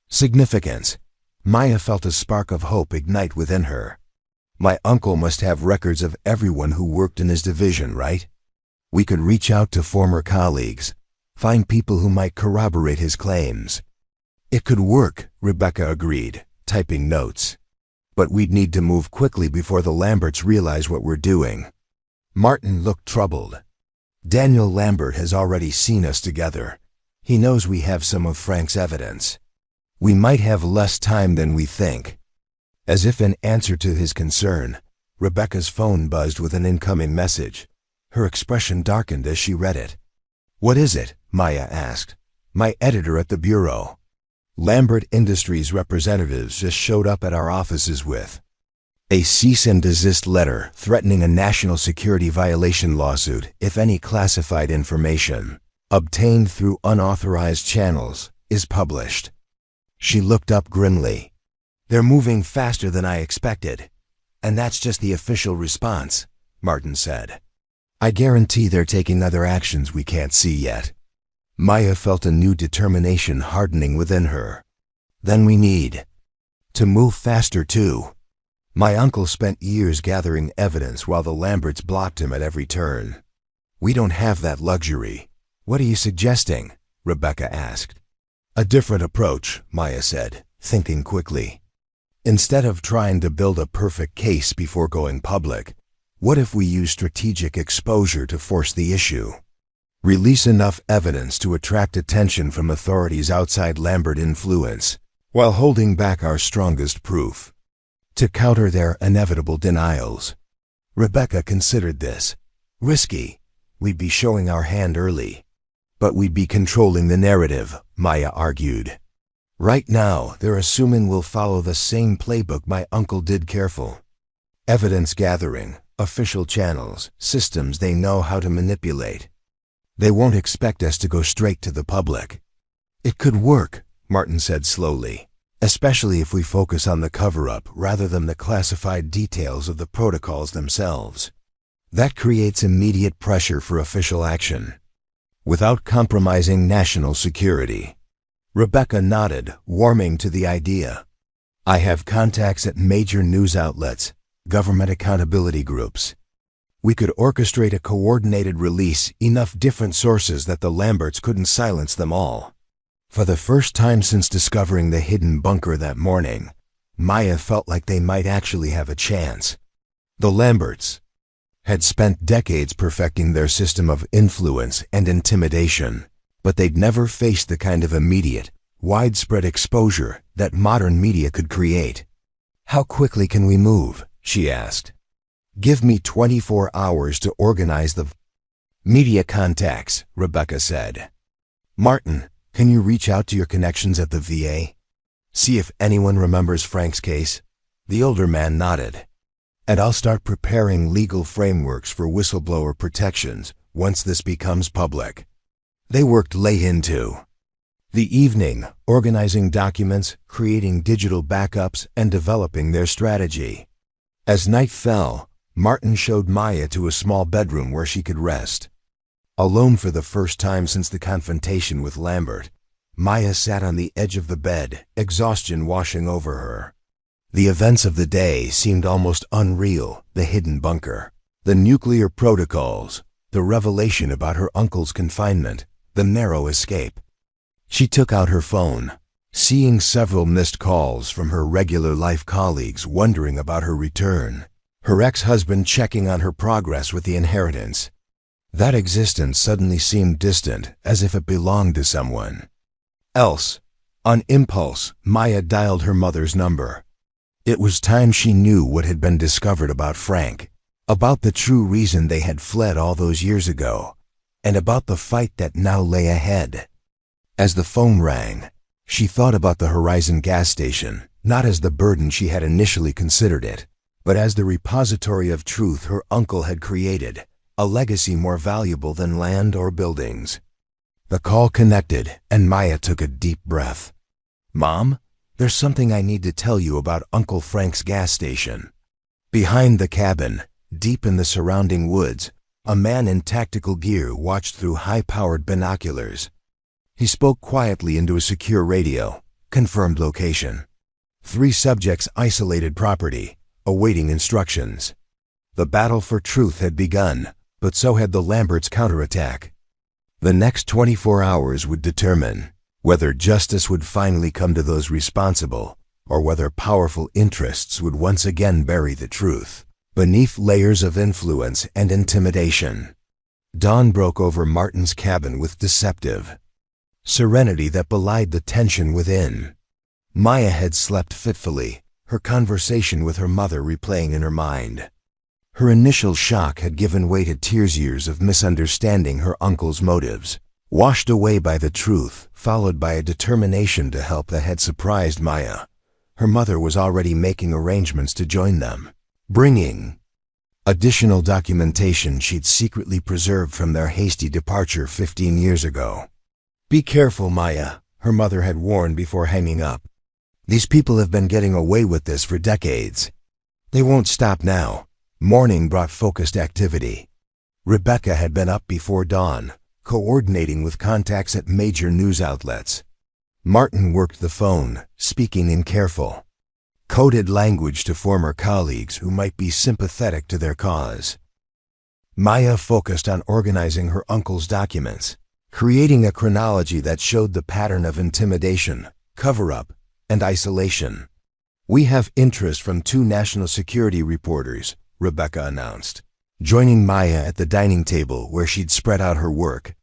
significance. Maya felt a spark of hope ignite within her. My uncle must have records of everyone who worked in his division, right? We could reach out to former colleagues, find people who might corroborate his claims. It could work, Rebecca agreed, typing notes. But we'd need to move quickly before the Lamberts realize what we're doing. Martin looked troubled. Daniel Lambert has already seen us together. He knows we have some of Frank's evidence. We might have less time than we think. As if in answer to his concern, Rebecca's phone buzzed with an incoming message. Her expression darkened as she read it. What is it? Maya asked. My editor at the bureau. Lambert Industries representatives just showed up at our offices with a cease and desist letter threatening a national security violation lawsuit if any classified information obtained through unauthorized channels is published. She looked up grimly. They're moving faster than I expected. And that's just the official response, Martin said. I guarantee they're taking other actions we can't see yet. Maya felt a new determination hardening within her. Then we need to move faster too. My uncle spent years gathering evidence while the Lamberts blocked him at every turn. We don't have that luxury. What are you suggesting? Rebecca asked. A different approach, Maya said, thinking quickly. Instead of trying to build a perfect case before going public, what if we use strategic exposure to force the issue? Release enough evidence to attract attention from authorities outside Lambert influence, while holding back our strongest proof, to counter their inevitable denials. Rebecca considered this. Risky. We'd be showing our hand early. But we'd be controlling the narrative, Maya argued. Right now, they're assuming we'll follow the same playbook my uncle did. Careful. Evidence gathering, official channels, systems they know how to manipulate. They won't expect us to go straight to the public. It could work, Martin said slowly, especially if we focus on the cover-up rather than the classified details of the protocols themselves. That creates immediate pressure for official action, without compromising national security. Rebecca nodded, warming to the idea. I have contacts at major news outlets, government accountability groups. We could orchestrate a coordinated release, enough different sources that the Lamberts couldn't silence them all. For the first time since discovering the hidden bunker that morning, Maya felt like they might actually have a chance. The Lamberts had spent decades perfecting their system of influence and intimidation, but they'd never faced the kind of immediate, widespread exposure that modern media could create. How quickly can we move? She asked. Give me 24 hours to organize the media contacts, Rebecca said. Martin, can you reach out to your connections at the VA? See if anyone remembers Frank's case? The older man nodded. And I'll start preparing legal frameworks for whistleblower protections once this becomes public. They worked late into the evening, organizing documents, creating digital backups, and developing their strategy. As night fell, Martin showed Maya to a small bedroom where she could rest. Alone for the first time since the confrontation with Lambert, Maya sat on the edge of the bed, exhaustion washing over her. The events of the day seemed almost unreal: the hidden bunker, the nuclear protocols, the revelation about her uncle's confinement, the narrow escape. She took out her phone, seeing several missed calls from her regular life colleagues wondering about her return, her ex-husband checking on her progress with the inheritance. That existence suddenly seemed distant, as if it belonged to someone else. On impulse, Maya dialed her mother's number. It was time she knew what had been discovered about Frank, about the true reason they had fled all those years ago, and about the fight that now lay ahead. As the phone rang, she thought about the Horizon gas station, not as the burden she had initially considered it, but as the repository of truth her uncle had created, a legacy more valuable than land or buildings. The call connected, and Maya took a deep breath. Mom? There's something I need to tell you about Uncle Frank's gas station. Behind the cabin, deep in the surrounding woods, a man in tactical gear watched through high-powered binoculars. He spoke quietly into a secure radio, confirmed location. 3 subjects isolated property, awaiting instructions. The battle for truth had begun, but so had the Lamberts' counterattack. The next 24 hours would determine whether justice would finally come to those responsible, or whether powerful interests would once again bury the truth beneath layers of influence and intimidation. Dawn broke over Martin's cabin with deceptive serenity that belied the tension within. Maya had slept fitfully, her conversation with her mother replaying in her mind. Her initial shock had given way to years of misunderstanding her uncle's motives, washed away by the truth, followed by a determination to help that had surprised Maya. Her mother was already making arrangements to join them, bringing additional documentation she'd secretly preserved from their hasty departure 15 years ago. Be careful, Maya, her mother had warned before hanging up. These people have been getting away with this for decades. They won't stop now. Morning brought focused activity. Rebecca had been up before dawn, coordinating with contacts at major news outlets. Martin worked the phone, speaking in careful, coded language to former colleagues who might be sympathetic to their cause. Maya focused on organizing her uncle's documents, creating a chronology that showed the pattern of intimidation, cover-up, and isolation. We have interest from 2 national security reporters, Rebecca announced, joining Maya at the dining table where she'd spread out her work.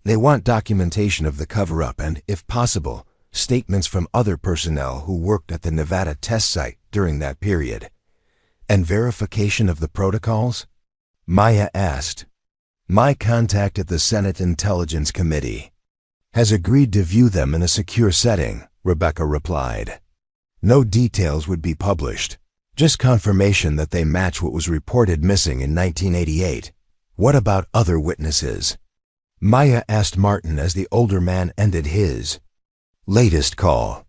They want documentation of the cover-up and, if possible, statements from other personnel who worked at the Nevada test site during that period. And verification of the protocols? Maya asked. My contact at the Senate Intelligence Committee has agreed to view them in a secure setting, Rebecca replied. No details would be published, just confirmation that they match what was reported missing in 1988. What about other witnesses? Maya asked Martin as the older man ended his latest call.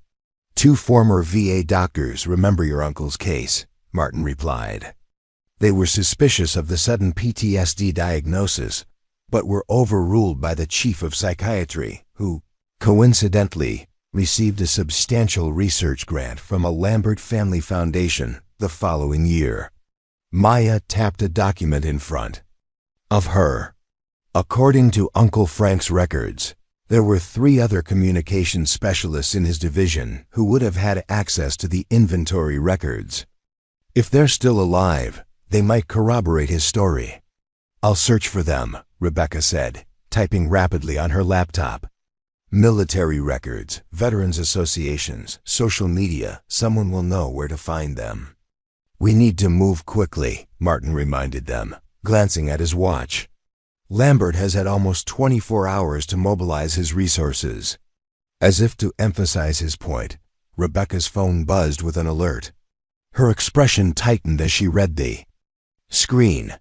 2 former VA doctors remember your uncle's case, Martin replied. They were suspicious of the sudden PTSD diagnosis, but were overruled by the chief of psychiatry, who, coincidentally, received a substantial research grant from a Lambert Family Foundation the following year. Maya tapped a document in front of her. According to Uncle Frank's records, there were 3 other communications specialists in his division who would have had access to the inventory records. If they're still alive, they might corroborate his story. I'll search for them, Rebecca said, typing rapidly on her laptop. Military records, veterans associations, social media, someone will know where to find them. We need to move quickly, Martin reminded them, glancing at his watch. Lambert has had almost 24 hours to mobilize his resources. As if to emphasize his point, Rebecca's phone buzzed with an alert. Her expression tightened as she read the screen.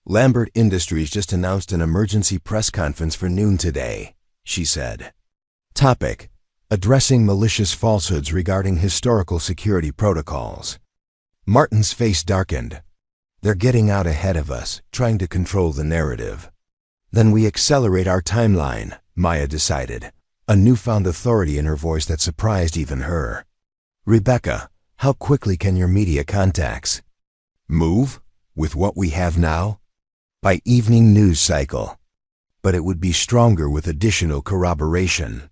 Lambert Industries just announced an emergency press conference for noon today, she said. Topic: addressing malicious falsehoods regarding historical security protocols. Martin's face darkened. They're getting out ahead of us, trying to control the narrative. Then we accelerate our timeline, Maya decided, a newfound authority in her voice that surprised even her. Rebecca, how quickly can your media contacts move with what we have now? By evening news cycle. But it would be stronger with additional corroboration.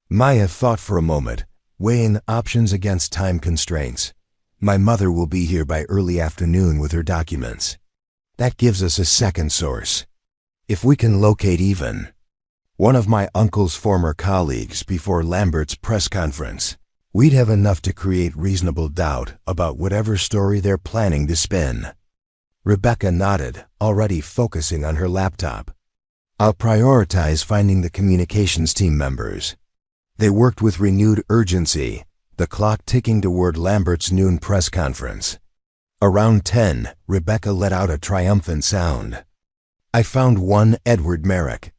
Maya thought for a moment, weighing the options against time constraints. My mother will be here by early afternoon with her documents. That gives us a second source. If we can locate even one of my uncle's former colleagues before Lambert's press conference, we'd have enough to create reasonable doubt about whatever story they're planning to spin. Rebecca nodded, already focusing on her laptop. I'll prioritize finding the communications team members. They worked with renewed urgency, the clock ticking toward Lambert's noon press conference. Around 10, Rebecca let out a triumphant sound. I found one Edward Merrick.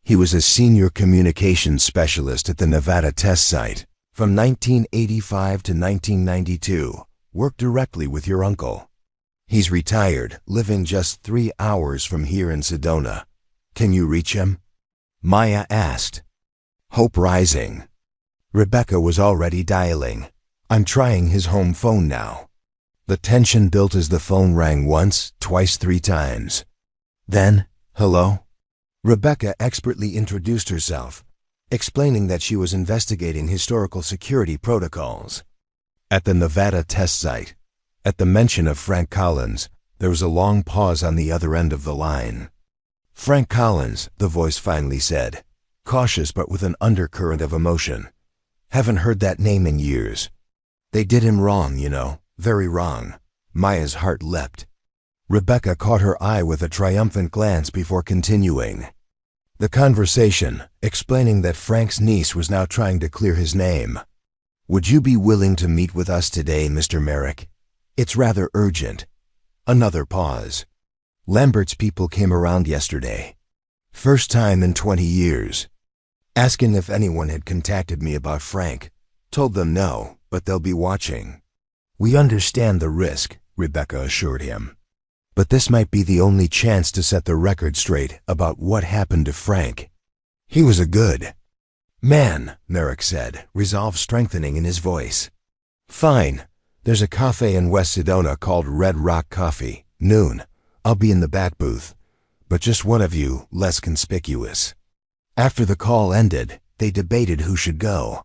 He was a senior communications specialist at the Nevada test site. From 1985 to 1992, worked directly with your uncle. He's retired, living just 3 hours from here in Sedona. Can you reach him? Maya asked. Hope rising. Rebecca was already dialing. I'm trying his home phone now. The tension built as the phone rang once, twice, 3 times. Then, hello? Rebecca expertly introduced herself, explaining that she was investigating historical security protocols. At the Nevada test site, at the mention of Frank Collins, there was a long pause on the other end of the line. Frank Collins, the voice finally said, cautious but with an undercurrent of emotion. Haven't heard that name in years. They did him wrong, you know, very wrong. Maya's heart leapt. Rebecca caught her eye with a triumphant glance before continuing the conversation, explaining that Frank's niece was now trying to clear his name. Would you be willing to meet with us today, Mr. Merrick? It's rather urgent. Another pause. Lambert's people came around yesterday. First time in 20 years. Asking if anyone had contacted me about Frank. Told them no, but they'll be watching. We understand the risk, Rebecca assured him. But this might be the only chance to set the record straight about what happened to Frank. He was a good man, Merrick said, resolve strengthening in his voice. Fine. There's a cafe in West Sedona called Red Rock Coffee. Noon. I'll be in the bat booth. But just one of you, less conspicuous. After the call ended, they debated who should go.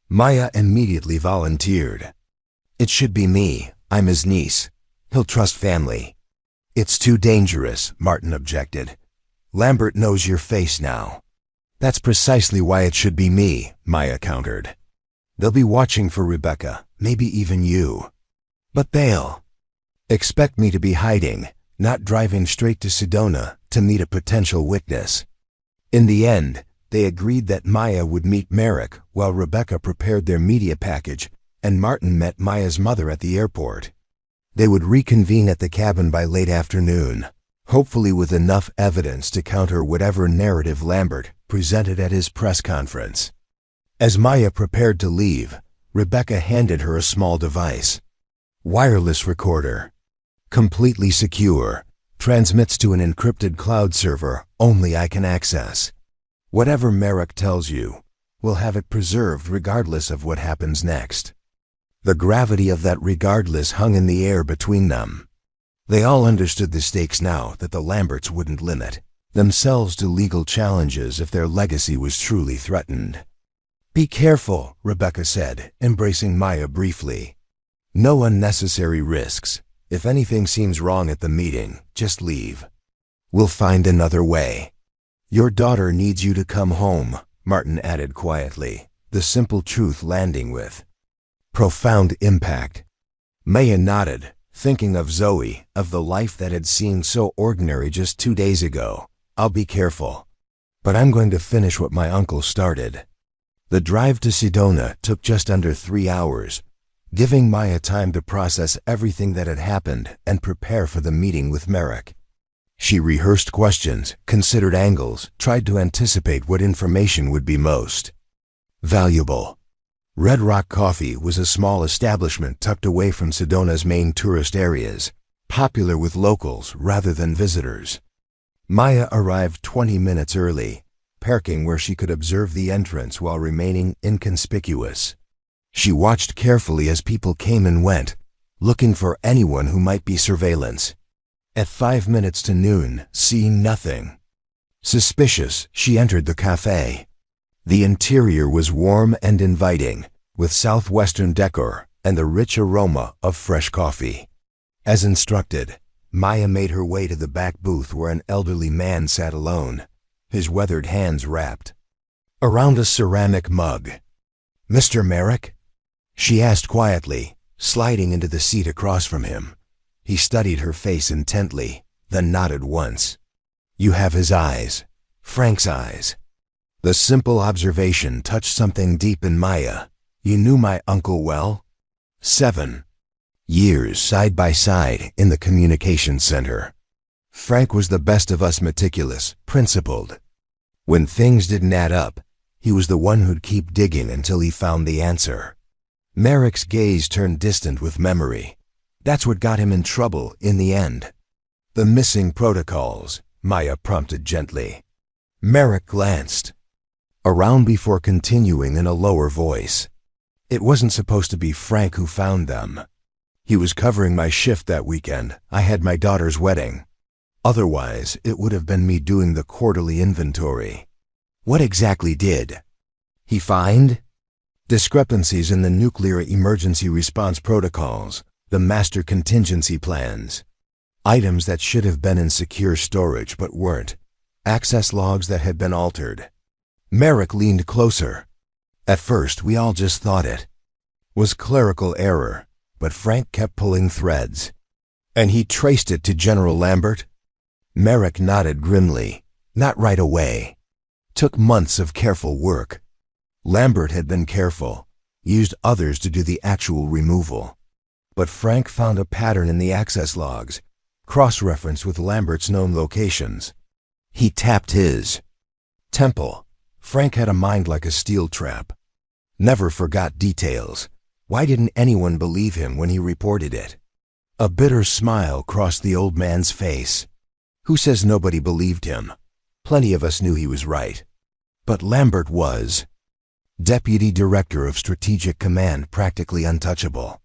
Maya immediately volunteered. It should be me. I'm his niece. He'll trust family. It's too dangerous, Martin objected. Lambert knows your face now. That's precisely why it should be me, Maya countered. They'll be watching for Rebecca, maybe even you. But they'll expect me to be hiding, not driving straight to Sedona to meet a potential witness. In the end, They agreed that Maya would meet Merrick while Rebecca prepared their media package, and Martin met Maya's mother at the airport. They would reconvene at the cabin by late afternoon, hopefully with enough evidence to counter whatever narrative Lambert presented at his press conference. As Maya prepared to leave, Rebecca handed her a small device. Wireless recorder. Completely secure. Transmits to an encrypted cloud server only I can access. Whatever Merrick tells you, we'll have it preserved regardless of what happens next. The gravity of that regardless hung in the air between them. They all understood the stakes now that the Lamberts wouldn't limit themselves to legal challenges if their legacy was truly threatened. "Be careful," Rebecca said, embracing Maya briefly. "No unnecessary risks. If anything seems wrong at the meeting, just leave. We'll find another way." "Your daughter needs you to come home," Martin added quietly, the simple truth landing with profound impact. Maya nodded, thinking of Zoe, of the life that had seemed so ordinary just 2 days ago. "I'll be careful. But I'm going to finish what my uncle started." The drive to Sedona took just under 3 hours, giving Maya time to process everything that had happened and prepare for the meeting with Merrick. She rehearsed questions, considered angles, tried to anticipate what information would be most valuable. Red Rock Coffee was a small establishment tucked away from Sedona's main tourist areas, popular with locals rather than visitors. Maya arrived 20 minutes early, parking where she could observe the entrance while remaining inconspicuous. She watched carefully as people came and went, looking for anyone who might be surveillance. At 5 minutes to noon, seeing nothing suspicious, she entered the cafe. The interior was warm and inviting, with southwestern decor and the rich aroma of fresh coffee. As instructed, Maya made her way to the back booth where an elderly man sat alone, his weathered hands wrapped around a ceramic mug. "Mr. Merrick?" she asked quietly, sliding into the seat across from him. He studied her face intently, then nodded once. "You have his eyes, Frank's eyes." The simple observation touched something deep in Maya. "You knew my uncle well?" 7 years side by side in the communications center. Frank was the best of us, meticulous, principled. When things didn't add up, he was the one who'd keep digging until he found the answer. Merrick's gaze turned distant with memory. That's what got him in trouble in the end. "The missing protocols," Maya prompted gently. Merrick glanced around before continuing in a lower voice. "It wasn't supposed to be Frank who found them. He was covering my shift that weekend. I had my daughter's wedding. Otherwise, it would have been me doing the quarterly inventory." "What exactly did he find?" "Discrepancies in the nuclear emergency response protocols, the master contingency plans. Items that should have been in secure storage but weren't. Access logs that had been altered." Merrick leaned closer. "At first, we all just thought it was clerical error, but Frank kept pulling threads." "And he traced it to General Lambert?" Merrick nodded grimly. "Not right away. Took months of careful work. Lambert had been careful, used others to do the actual removal. But Frank found a pattern in the access logs, cross-referenced with Lambert's known locations. He tapped his temple. Frank had a mind like a steel trap. Never forgot details. Why didn't anyone believe him when he reported it?" A bitter smile crossed the old man's face. "Who says nobody believed him? Plenty of us knew he was right. But Lambert was Deputy Director of Strategic Command, practically untouchable.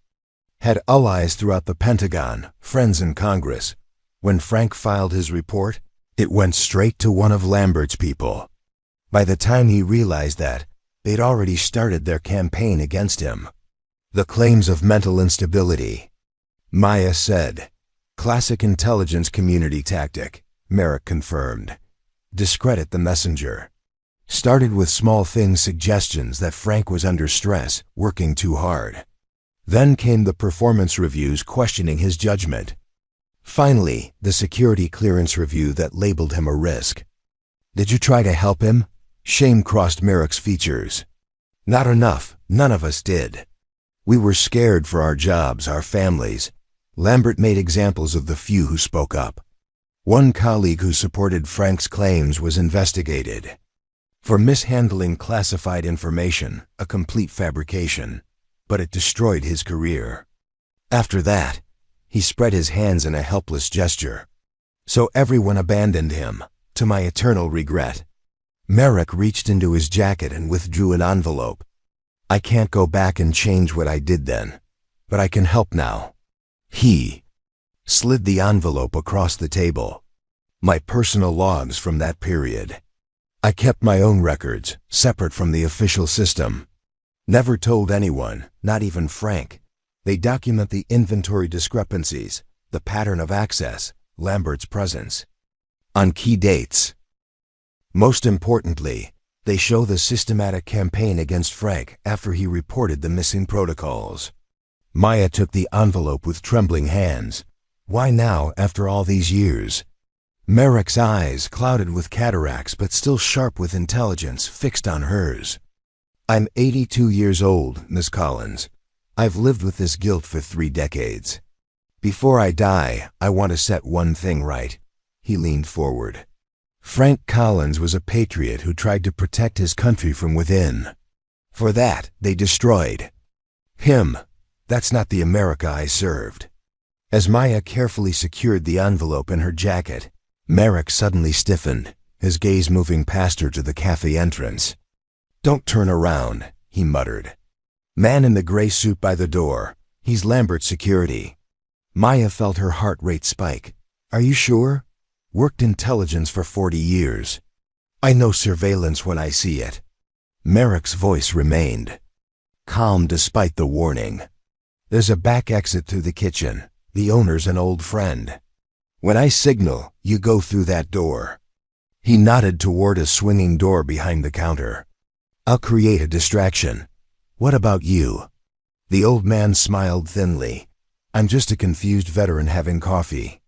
Had allies throughout the Pentagon, friends in Congress. When Frank filed his report, it went straight to one of Lambert's people. By the time he realized that, they'd already started their campaign against him. The claims of mental instability," Maya said. "Classic intelligence community tactic," Merrick confirmed. "Discredit the messenger. Started with small things, suggestions that Frank was under stress, working too hard. Then came the performance reviews questioning his judgment. Finally, the security clearance review that labeled him a risk." "Did you try to help him?" Shame crossed Merrick's features. Not enough, none of us did. We were scared for our jobs, our families. Lambert made examples of the few who spoke up. One colleague who supported Frank's claims was investigated for mishandling classified information, a complete fabrication, but it destroyed his career. After that, he spread his hands in a helpless gesture. So everyone abandoned him, to my eternal regret. Merrick reached into his jacket and withdrew an envelope. I can't go back and change what I did then, but I can help now. He slid the envelope across the table. My personal logs from that period. I kept my own records, separate from the official system. Never told anyone, not even Frank. They document the inventory discrepancies, the pattern of access, Lambert's presence, on key dates. Most importantly, they show the systematic campaign against Frank after he reported the missing protocols. Maya took the envelope with trembling hands. Why now, after all these years? Merrick's eyes, clouded with cataracts but still sharp with intelligence, fixed on hers. I'm 82 years old, Miss Collins. I've lived with this guilt for 3 decades. Before I die, I want to set one thing right. He leaned forward. Frank Collins was a patriot who tried to protect his country from within. For that, they destroyed him. That's not the America I served. As Maya carefully secured the envelope in her jacket, Merrick suddenly stiffened, his gaze moving past her to the cafe entrance. Don't turn around, he muttered. Man in the gray suit by the door. He's Lambert's security. Maya felt her heart rate spike. Are you sure? Worked intelligence for 40 years. I know surveillance when I see it. Merrick's voice remained calm despite the warning. There's a back exit through the kitchen. The owner's an old friend. When I signal, you go through that door. He nodded toward a swinging door behind the counter. I'll create a distraction. What about you? The old man smiled thinly. I'm just a confused veteran having coffee.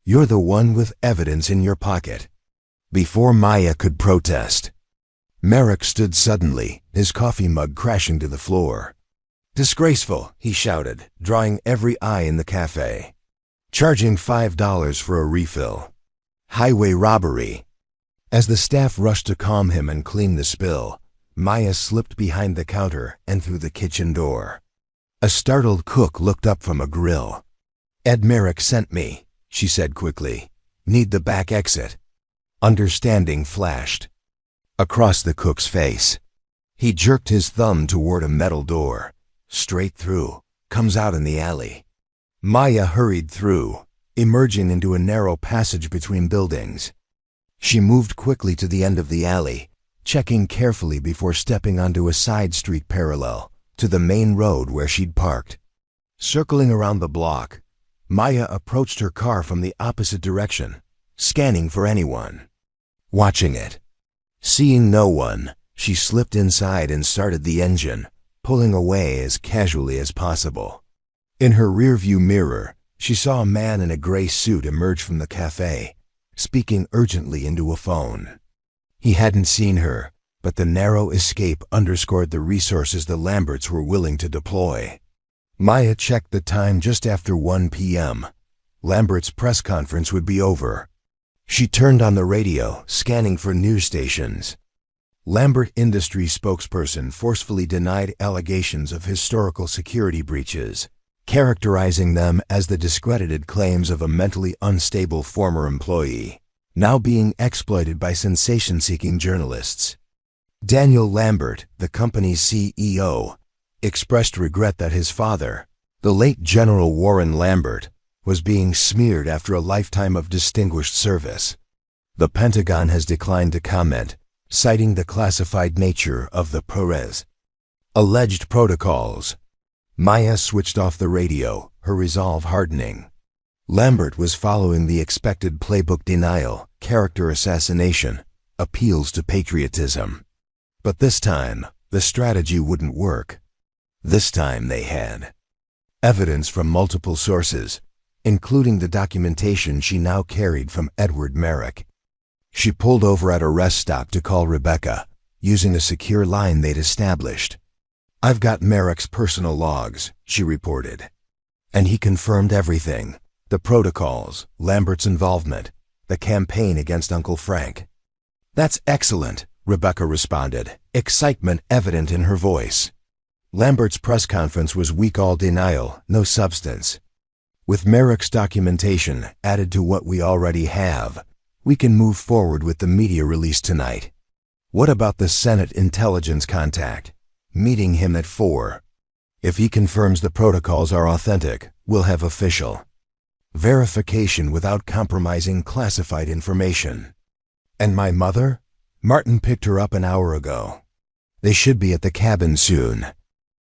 You're the one with evidence in your pocket. Before Maya could protest, Merrick stood suddenly, his coffee mug crashing to the floor. Disgraceful, he shouted, drawing every eye in the cafe. Charging $5 for a refill. Highway robbery. As the staff rushed to calm him and clean the spill, Maya slipped behind the counter and through the kitchen door. A startled cook looked up from a grill. Ed Merrick sent me, she said quickly. Need the back exit. Understanding flashed across the cook's face. He jerked his thumb toward a metal door. Straight through. Comes out in the alley. Maya hurried through, emerging into a narrow passage between buildings. She moved quickly to the end of the alley, checking carefully before stepping onto a side street parallel to the main road where she'd parked. Circling around the block, Maya approached her car from the opposite direction, scanning for anyone. Watching it. Seeing no one, she slipped inside and started the engine, pulling away as casually as possible. In her rearview mirror, she saw a man in a gray suit emerge from the cafe, speaking urgently into a phone. He hadn't seen her, but the narrow escape underscored the resources the Lamberts were willing to deploy. Maya checked the time just after 1 p.m. Lambert's press conference would be over. She turned on the radio, scanning for news stations. Lambert Industries spokesperson forcefully denied allegations of historical security breaches, characterizing them as the discredited claims of a mentally unstable former employee, now being exploited by sensation-seeking journalists. Daniel Lambert, the company's CEO, expressed regret that his father, the late General Warren Lambert, was being smeared after a lifetime of distinguished service. The Pentagon has declined to comment, citing the classified nature of the alleged protocols. Maya switched off the radio, her resolve hardening. Lambert was following the expected playbook: denial, character assassination, appeals to patriotism. But this time, the strategy wouldn't work. This time they had evidence from multiple sources, including the documentation she now carried from Edward Merrick. She pulled over at a rest stop to call Rebecca, using a secure line they'd established. "I've got Merrick's personal logs," she reported. And he confirmed everything: the protocols, Lambert's involvement, the campaign against Uncle Frank. "That's excellent," Rebecca responded, excitement evident in her voice. Lambert's press conference was weak, all denial, no substance. With Merrick's documentation added to what we already have, we can move forward with the media release tonight. What about the Senate intelligence contact? Meeting him at 4. If he confirms the protocols are authentic, we'll have official verification without compromising classified information. And my mother? Martin picked her up an hour ago. They should be at the cabin soon.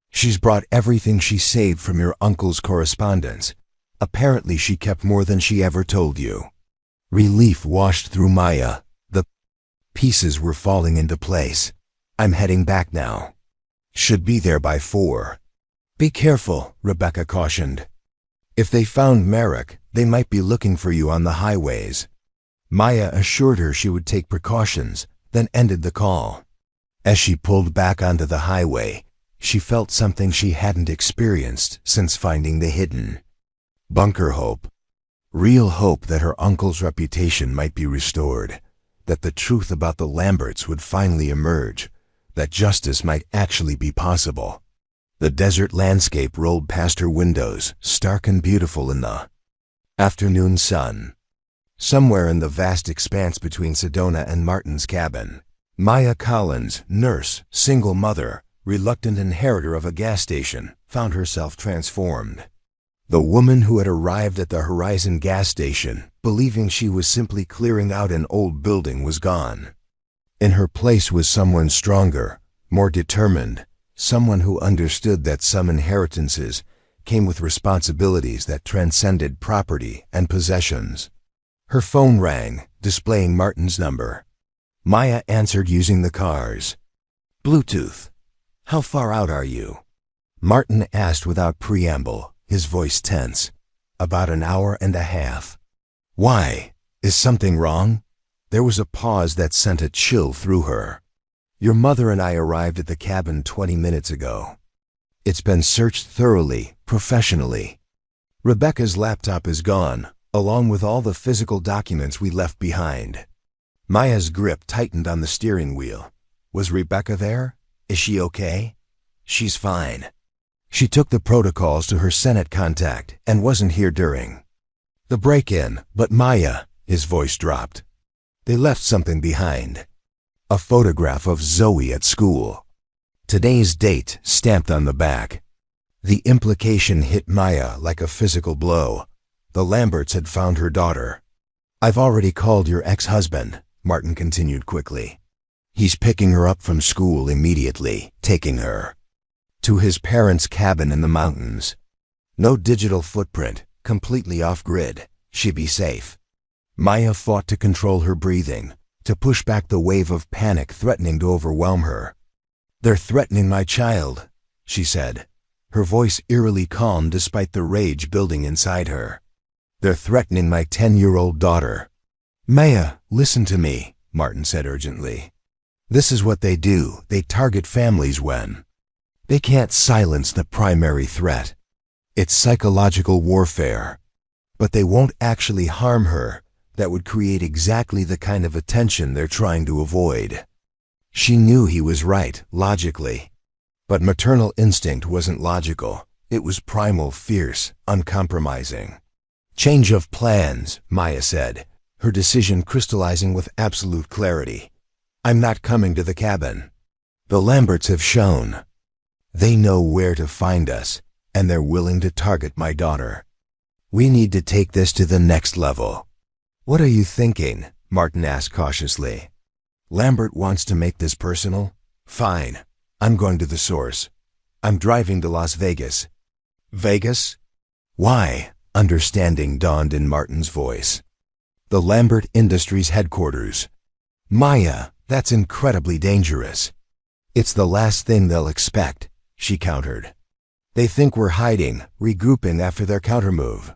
She's brought everything she saved from your uncle's correspondence. Apparently she kept more than she ever told you. Relief washed through Maya. The pieces were falling into place. "I'm heading back now. Should be there by 4. "Be careful," Rebecca cautioned. "If they found Merrick, they might be looking for you on the highways." Maya assured her she would take precautions, then ended the call. As she pulled back onto the highway, she felt something she hadn't experienced since finding the hidden bunker: hope. Real hope that her uncle's reputation might be restored, that the truth about the Lamberts would finally emerge, that justice might actually be possible. The desert landscape rolled past her windows, stark and beautiful in the afternoon sun. Somewhere in the vast expanse between Sedona and Martin's cabin, Maya Collins, nurse, single mother, reluctant inheritor of a gas station, found herself transformed. The woman who had arrived at the Horizon gas station, believing she was simply clearing out an old building, was gone. In her place was someone stronger, more determined, someone who understood that some inheritances came with responsibilities that transcended property and possessions. Her phone rang, displaying Martin's number. Maya answered using the car's Bluetooth. "How far out are you?" Martin asked without preamble, his voice tense. "About an hour and a half." "Why? Is something wrong?" There was a pause that sent a chill through her. "Your mother and I arrived at the cabin 20 minutes ago. It's been searched thoroughly, professionally. Rebecca's laptop is gone, along with all the physical documents we left behind." Maya's grip tightened on the steering wheel. "Was Rebecca there? Is she okay?" "She's fine. She took the protocols to her Senate contact and wasn't here during the break-in, but Maya," his voice dropped. "They left something behind. A photograph of Zoe at school. Today's date stamped on the back." The implication hit Maya like a physical blow. The Lamberts had found her daughter. "I've already called your ex-husband," Martin continued quickly. "He's picking her up from school immediately, taking her to his parents' cabin in the mountains. No digital footprint, completely off-grid. She'd be safe." Maya fought to control her breathing, to push back the wave of panic threatening to overwhelm her. "They're threatening my child," she said, her voice eerily calm despite the rage building inside her. "They're threatening my 10-year-old daughter." "Maya, listen to me," Martin said urgently. "This is what they do. They target families when they can't silence the primary threat. It's psychological warfare. But they won't actually harm her. That would create exactly the kind of attention they're trying to avoid." She knew he was right, logically. But maternal instinct wasn't logical. It was primal, fierce, uncompromising. "Change of plans," Maya said, her decision crystallizing with absolute clarity. "I'm not coming to the cabin. The Lamberts have shown. They know where to find us, and they're willing to target my daughter. We need to take this to the next level." "What are you thinking?" Martin asked cautiously. "Lambert wants to make this personal? Fine. I'm going to the source. I'm driving to Las Vegas." "Vegas? Why?" Understanding dawned in Martin's voice. "The Lambert Industries headquarters." "Maya, that's incredibly dangerous." "It's the last thing they'll expect," she countered. "They think we're hiding, regrouping after their countermove.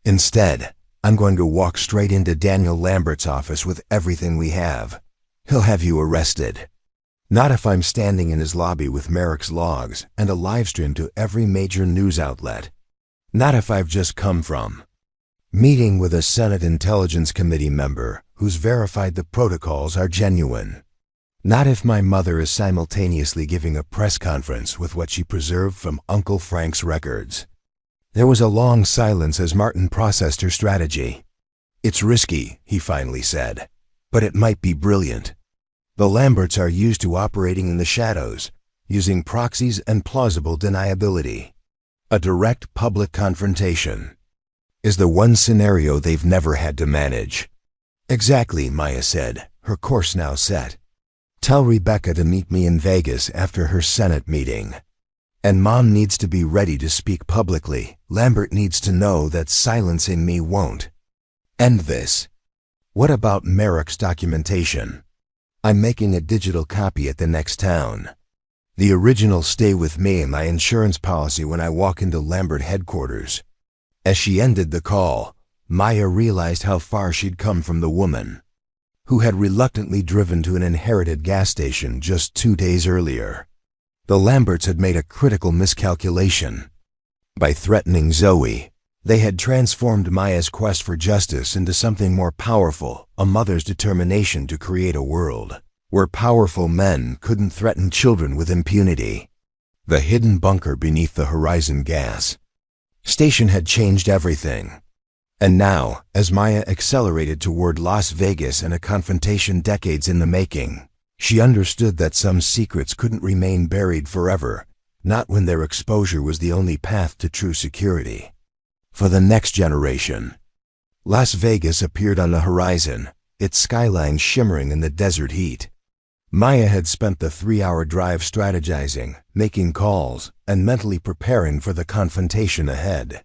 Instead, I'm going to walk straight into Daniel Lambert's office with everything we have. He'll have you arrested." Not if I'm standing in his lobby with Merrick's logs and a live stream to every major news outlet. Not if I've just come from meeting with a Senate Intelligence Committee member who's verified the protocols are genuine. Not if my mother is simultaneously giving a press conference with what she preserved from Uncle Frank's records. There was a long silence as Martin processed her strategy. "It's risky," he finally said, "but it might be brilliant. The Lamberts are used to operating in the shadows, using proxies and plausible deniability. A direct public confrontation is the one scenario they've never had to manage." "Exactly," Maya said, her course now set. "Tell Rebecca to meet me in Vegas after her Senate meeting. And Mom needs to be ready to speak publicly. Lambert needs to know that silencing me won't end this." "What about Merrick's documentation?" "I'm making a digital copy at the next town. The originals stay with me in my insurance policy when I walk into Lambert headquarters." As she ended the call, Maya realized how far she'd come from the woman who had reluctantly driven to an inherited gas station just 2 days earlier. The Lamberts had made a critical miscalculation. By threatening Zoe, they had transformed Maya's quest for justice into something more powerful, a mother's determination to create a world where powerful men couldn't threaten children with impunity. The hidden bunker beneath the Horizon gas station had changed everything. And now, as Maya accelerated toward Las Vegas and a confrontation decades in the making, she understood that some secrets couldn't remain buried forever, not when their exposure was the only path to true security. For the next generation, Las Vegas appeared on the horizon, its skyline shimmering in the desert heat. Maya had spent the 3-hour drive strategizing, making calls, and mentally preparing for the confrontation ahead.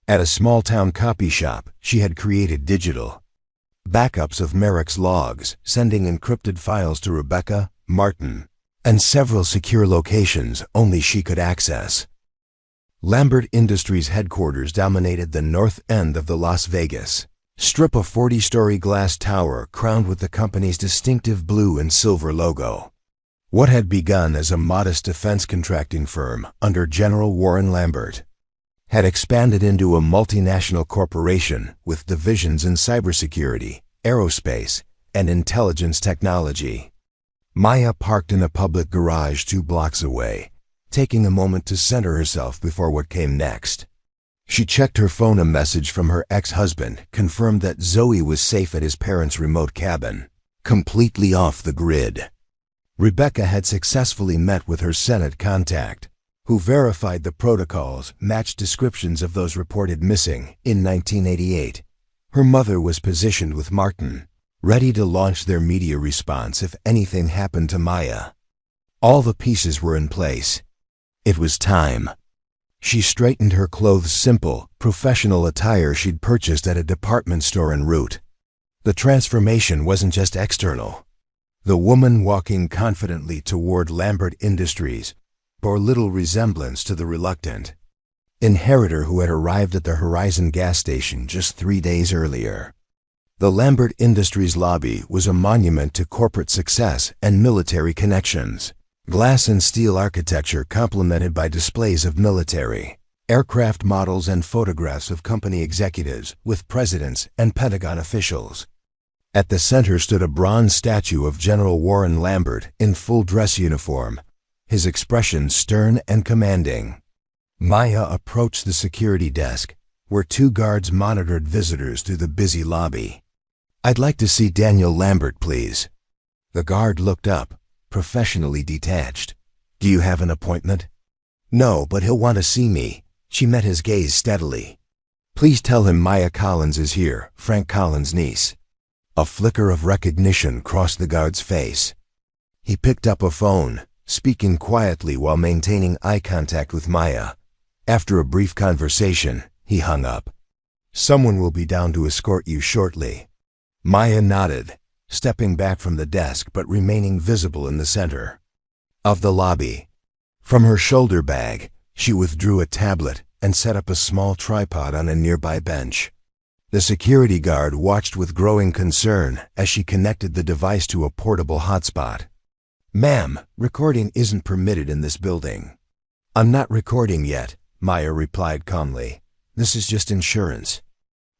At a small-town copy shop, she had created digital backups of Merrick's logs, sending encrypted files to Rebecca, Martin, and several secure locations only she could access. Lambert Industries headquarters dominated the north end of the Las Vegas Strip, a 40-story glass tower crowned with the company's distinctive blue and silver logo. What had begun as a modest defense contracting firm under General Warren Lambert had expanded into a multinational corporation with divisions in cybersecurity, aerospace, and intelligence technology. Maya parked in a public garage 2 blocks away, taking a moment to center herself before what came next. She checked her phone. A message from her ex-husband confirmed that Zoe was safe at his parents' remote cabin, completely off the grid. Rebecca had successfully met with her Senate contact, who verified the protocols matched descriptions of those reported missing in 1988. Her mother was positioned with Martin, ready to launch their media response if anything happened to Maya. All the pieces were in place. It was time. She straightened her clothes, simple, professional attire she'd purchased at a department store en route. The transformation wasn't just external. The woman walking confidently toward Lambert Industries bore little resemblance to the reluctant inheritor who had arrived at the Horizon gas station just 3 days earlier. The Lambert Industries lobby was a monument to corporate success and military connections. Glass and steel architecture complemented by displays of military aircraft models and photographs of company executives with presidents and Pentagon officials. At the center stood a bronze statue of General Warren Lambert in full dress uniform, his expression stern and commanding. Maya approached the security desk, where 2 guards monitored visitors through the busy lobby. "I'd like to see Daniel Lambert, please." The guard looked up, professionally detached. "Do you have an appointment?" "No, but he'll want to see me." She met his gaze steadily. "Please tell him Maya Collins is here, Frank Collins' niece." A flicker of recognition crossed the guard's face. He picked up a phone, speaking quietly while maintaining eye contact with Maya. After a brief conversation, he hung up. "Someone will be down to escort you shortly." Maya nodded, stepping back from the desk but remaining visible in the center of the lobby. From her shoulder bag, she withdrew a tablet and set up a small tripod on a nearby bench. The security guard watched with growing concern as she connected the device to a portable hotspot. Ma'am, recording isn't permitted in this building. I'm not recording yet, Maya replied calmly. This is just insurance.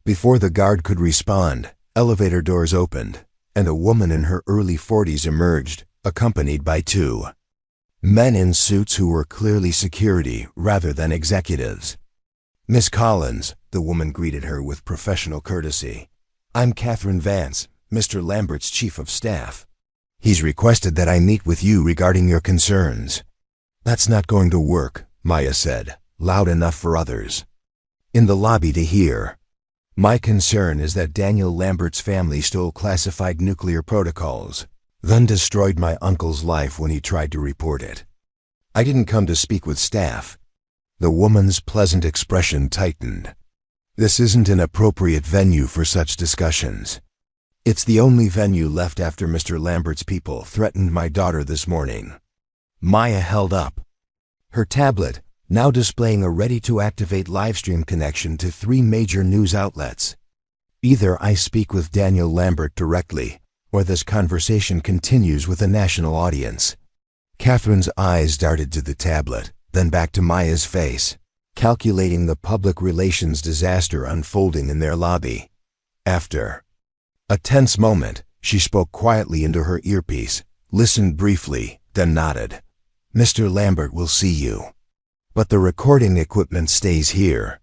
Before the guard could respond, elevator doors opened, and a woman in her early 40s emerged, accompanied by two men in suits who were clearly security rather than executives. Miss Collins, the woman greeted her with professional courtesy. I'm Catherine Vance, Mr. Lambert's chief of staff. He's requested that I meet with you regarding your concerns. That's not going to work, Maya said, loud enough for others in the lobby to hear. My concern is that Daniel Lambert's family stole classified nuclear protocols, then destroyed my uncle's life when he tried to report it. I didn't come to speak with staff. The woman's pleasant expression tightened. This isn't an appropriate venue for such discussions. It's the only venue left after Mr. Lambert's people threatened my daughter this morning. Maya held up her tablet, now displaying a ready-to-activate livestream connection to 3 major news outlets. Either I speak with Daniel Lambert directly, or this conversation continues with a national audience. Catherine's eyes darted to the tablet, then back to Maya's face, calculating the public relations disaster unfolding in their lobby. After a tense moment, she spoke quietly into her earpiece, listened briefly, then nodded. Mr. Lambert will see you. But the recording equipment stays here.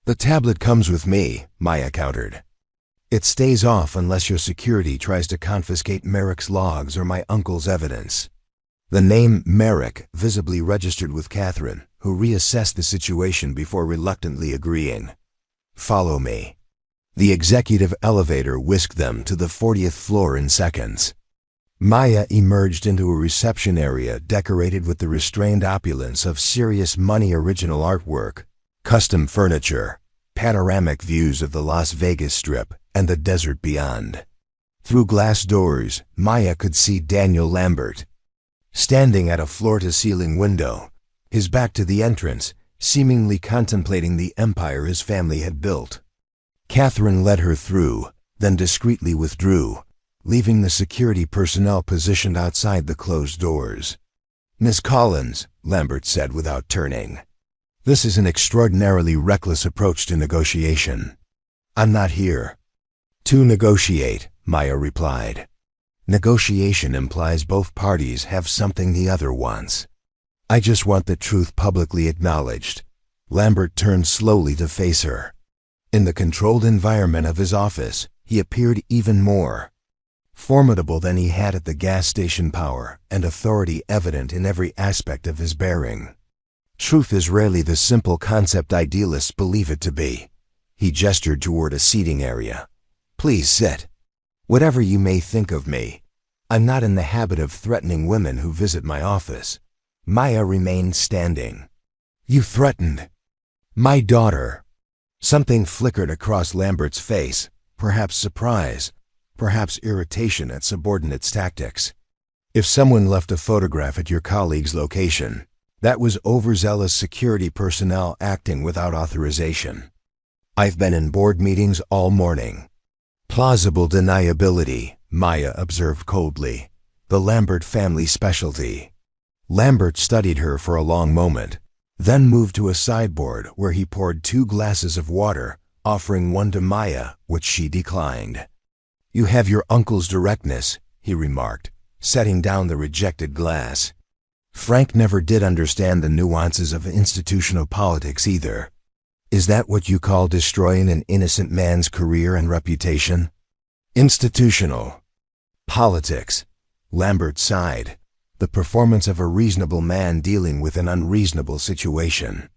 The tablet comes with me, Maya countered. It stays off unless your security tries to confiscate Merrick's logs or my uncle's evidence. The name Merrick visibly registered with Catherine, who reassessed the situation before reluctantly agreeing. Follow me. The executive elevator whisked them to the 40th floor in seconds. Maya emerged into a reception area decorated with the restrained opulence of serious money original artwork, custom furniture, panoramic views of the Las Vegas Strip and the desert beyond. Through glass doors, Maya could see Daniel Lambert, standing at a floor-to-ceiling window, his back to the entrance, seemingly contemplating the empire his family had built. Catherine led her through, then discreetly withdrew, leaving the security personnel positioned outside the closed doors. Miss Collins, Lambert said without turning. This is an extraordinarily reckless approach to negotiation. I'm not here to negotiate, Maya replied. Negotiation implies both parties have something the other wants. I just want the truth publicly acknowledged. Lambert turned slowly to face her. In the controlled environment of his office, he appeared even more formidable than he had at the gas station, power and authority evident in every aspect of his bearing. Truth is rarely the simple concept idealists believe it to be. He gestured toward a seating area. Please sit. Whatever you may think of me, I'm not in the habit of threatening women who visit my office. Maya remained standing. You threatened my daughter. Something flickered across Lambert's face, perhaps surprise, perhaps irritation at subordinates' tactics. If someone left a photograph at your colleague's location, that was overzealous security personnel acting without authorization. I've been in board meetings all morning. Plausible deniability, Maya observed coldly, the Lambert family specialty. Lambert studied her for a long moment, then moved to a sideboard where he poured 2 glasses of water, offering one to Maya, which she declined. You have your uncle's directness, he remarked, setting down the rejected glass. Frank never did understand the nuances of institutional politics either. Is that what you call destroying an innocent man's career and reputation? Institutional politics, Lambert sighed. The performance of a reasonable man dealing with an unreasonable situation.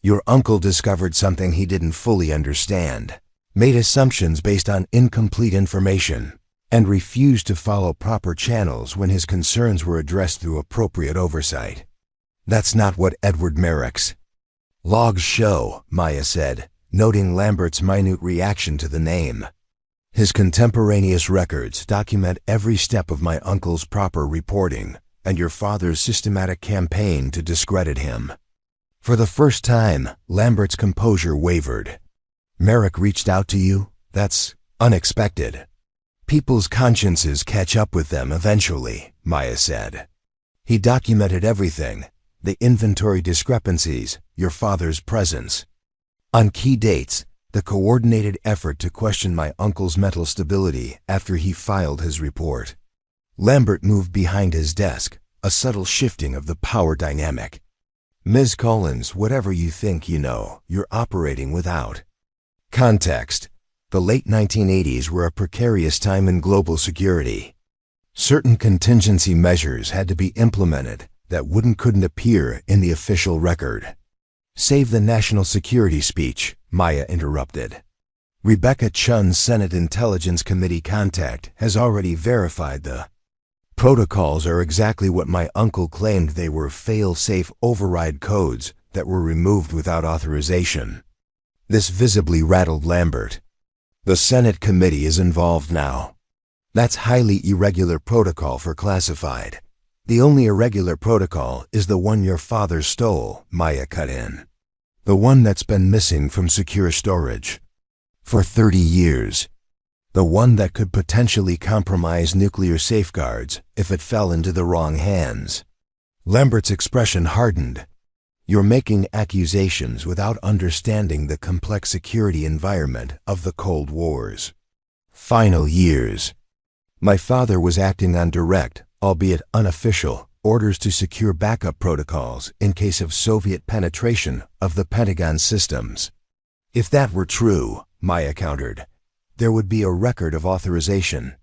Your uncle discovered something he didn't fully understand, made assumptions based on incomplete information, and refused to follow proper channels when his concerns were addressed through appropriate oversight. That's not what Edward Merrick's logs show, Maya said, noting Lambert's minute reaction to the name. His contemporaneous records document every step of my uncle's proper reporting and your father's systematic campaign to discredit him. For the first time, Lambert's composure wavered. Merrick reached out to you? That's unexpected. People's consciences catch up with them eventually, Maya said. He documented everything, the inventory discrepancies, your father's presence. On key dates, the coordinated effort to question my uncle's mental stability after he filed his report. Lambert moved behind his desk, a subtle shifting of the power dynamic. Ms. Collins, whatever you think you know, you're operating without context. The late 1980s were a precarious time in global security. Certain contingency measures had to be implemented that couldn't appear in the official record. Save the national security speech, Maya interrupted. Rebecca Chun's Senate Intelligence Committee contact has already verified the protocols are exactly what my uncle claimed they were, fail-safe override codes that were removed without authorization. This visibly rattled Lambert. The Senate committee is involved now. That's highly irregular protocol for classified. The only irregular protocol is the one your father stole, Maya cut in. The one that's been missing from secure storage for 30 years. The one that could potentially compromise nuclear safeguards if it fell into the wrong hands. Lambert's expression hardened. You're making accusations without understanding the complex security environment of the Cold War's final years. My father was acting on direct, albeit unofficial, orders to secure backup protocols in case of Soviet penetration of the Pentagon systems. If that were true, Maya countered, there would be a record of authorization.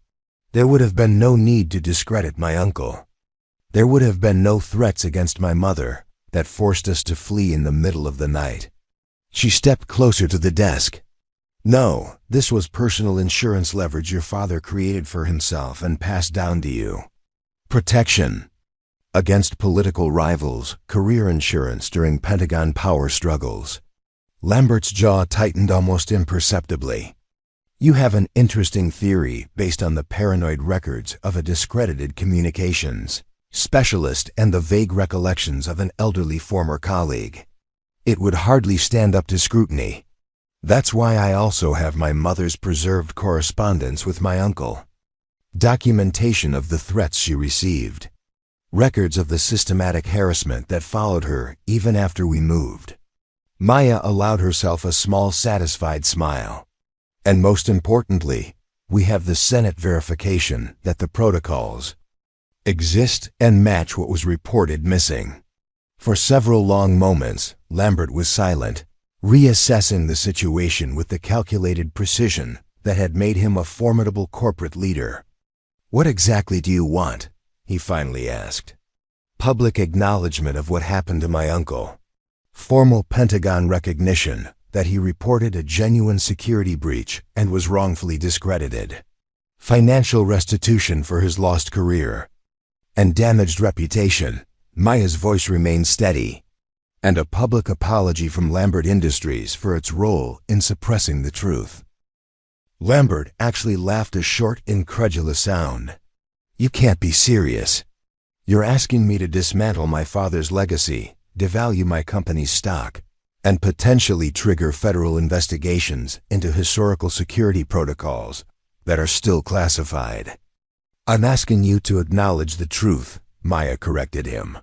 There would have been no need to discredit my uncle. There would have been no threats against my mother that forced us to flee in the middle of the night. She stepped closer to the desk. No, this was personal insurance leverage your father created for himself and passed down to you. Protection against political rivals, career insurance during Pentagon power struggles. Lambert's jaw tightened almost imperceptibly. You have an interesting theory based on the paranoid records of a discredited communications specialist and the vague recollections of an elderly former colleague. It would hardly stand up to scrutiny. That's why I also have my mother's preserved correspondence with my uncle. Documentation of the threats she received. Records of the systematic harassment that followed her even after we moved. Maya allowed herself a small satisfied smile. And most importantly, we have the Senate verification that the protocols exist and match what was reported missing. For several long moments, Lambert was silent, reassessing the situation with the calculated precision that had made him a formidable corporate leader. What exactly do you want? He finally asked. Public acknowledgement of what happened to my uncle. Formal Pentagon recognition that he reported a genuine security breach and was wrongfully discredited. Financial restitution for his lost career and damaged reputation. Maya's voice remained steady. And a public apology from Lambert Industries for its role in suppressing the truth. Lambert actually laughed a short, incredulous sound. You can't be serious. You're asking me to dismantle my father's legacy, devalue my company's stock, and potentially trigger federal investigations into historical security protocols that are still classified. I'm asking you to acknowledge the truth, Maya corrected him.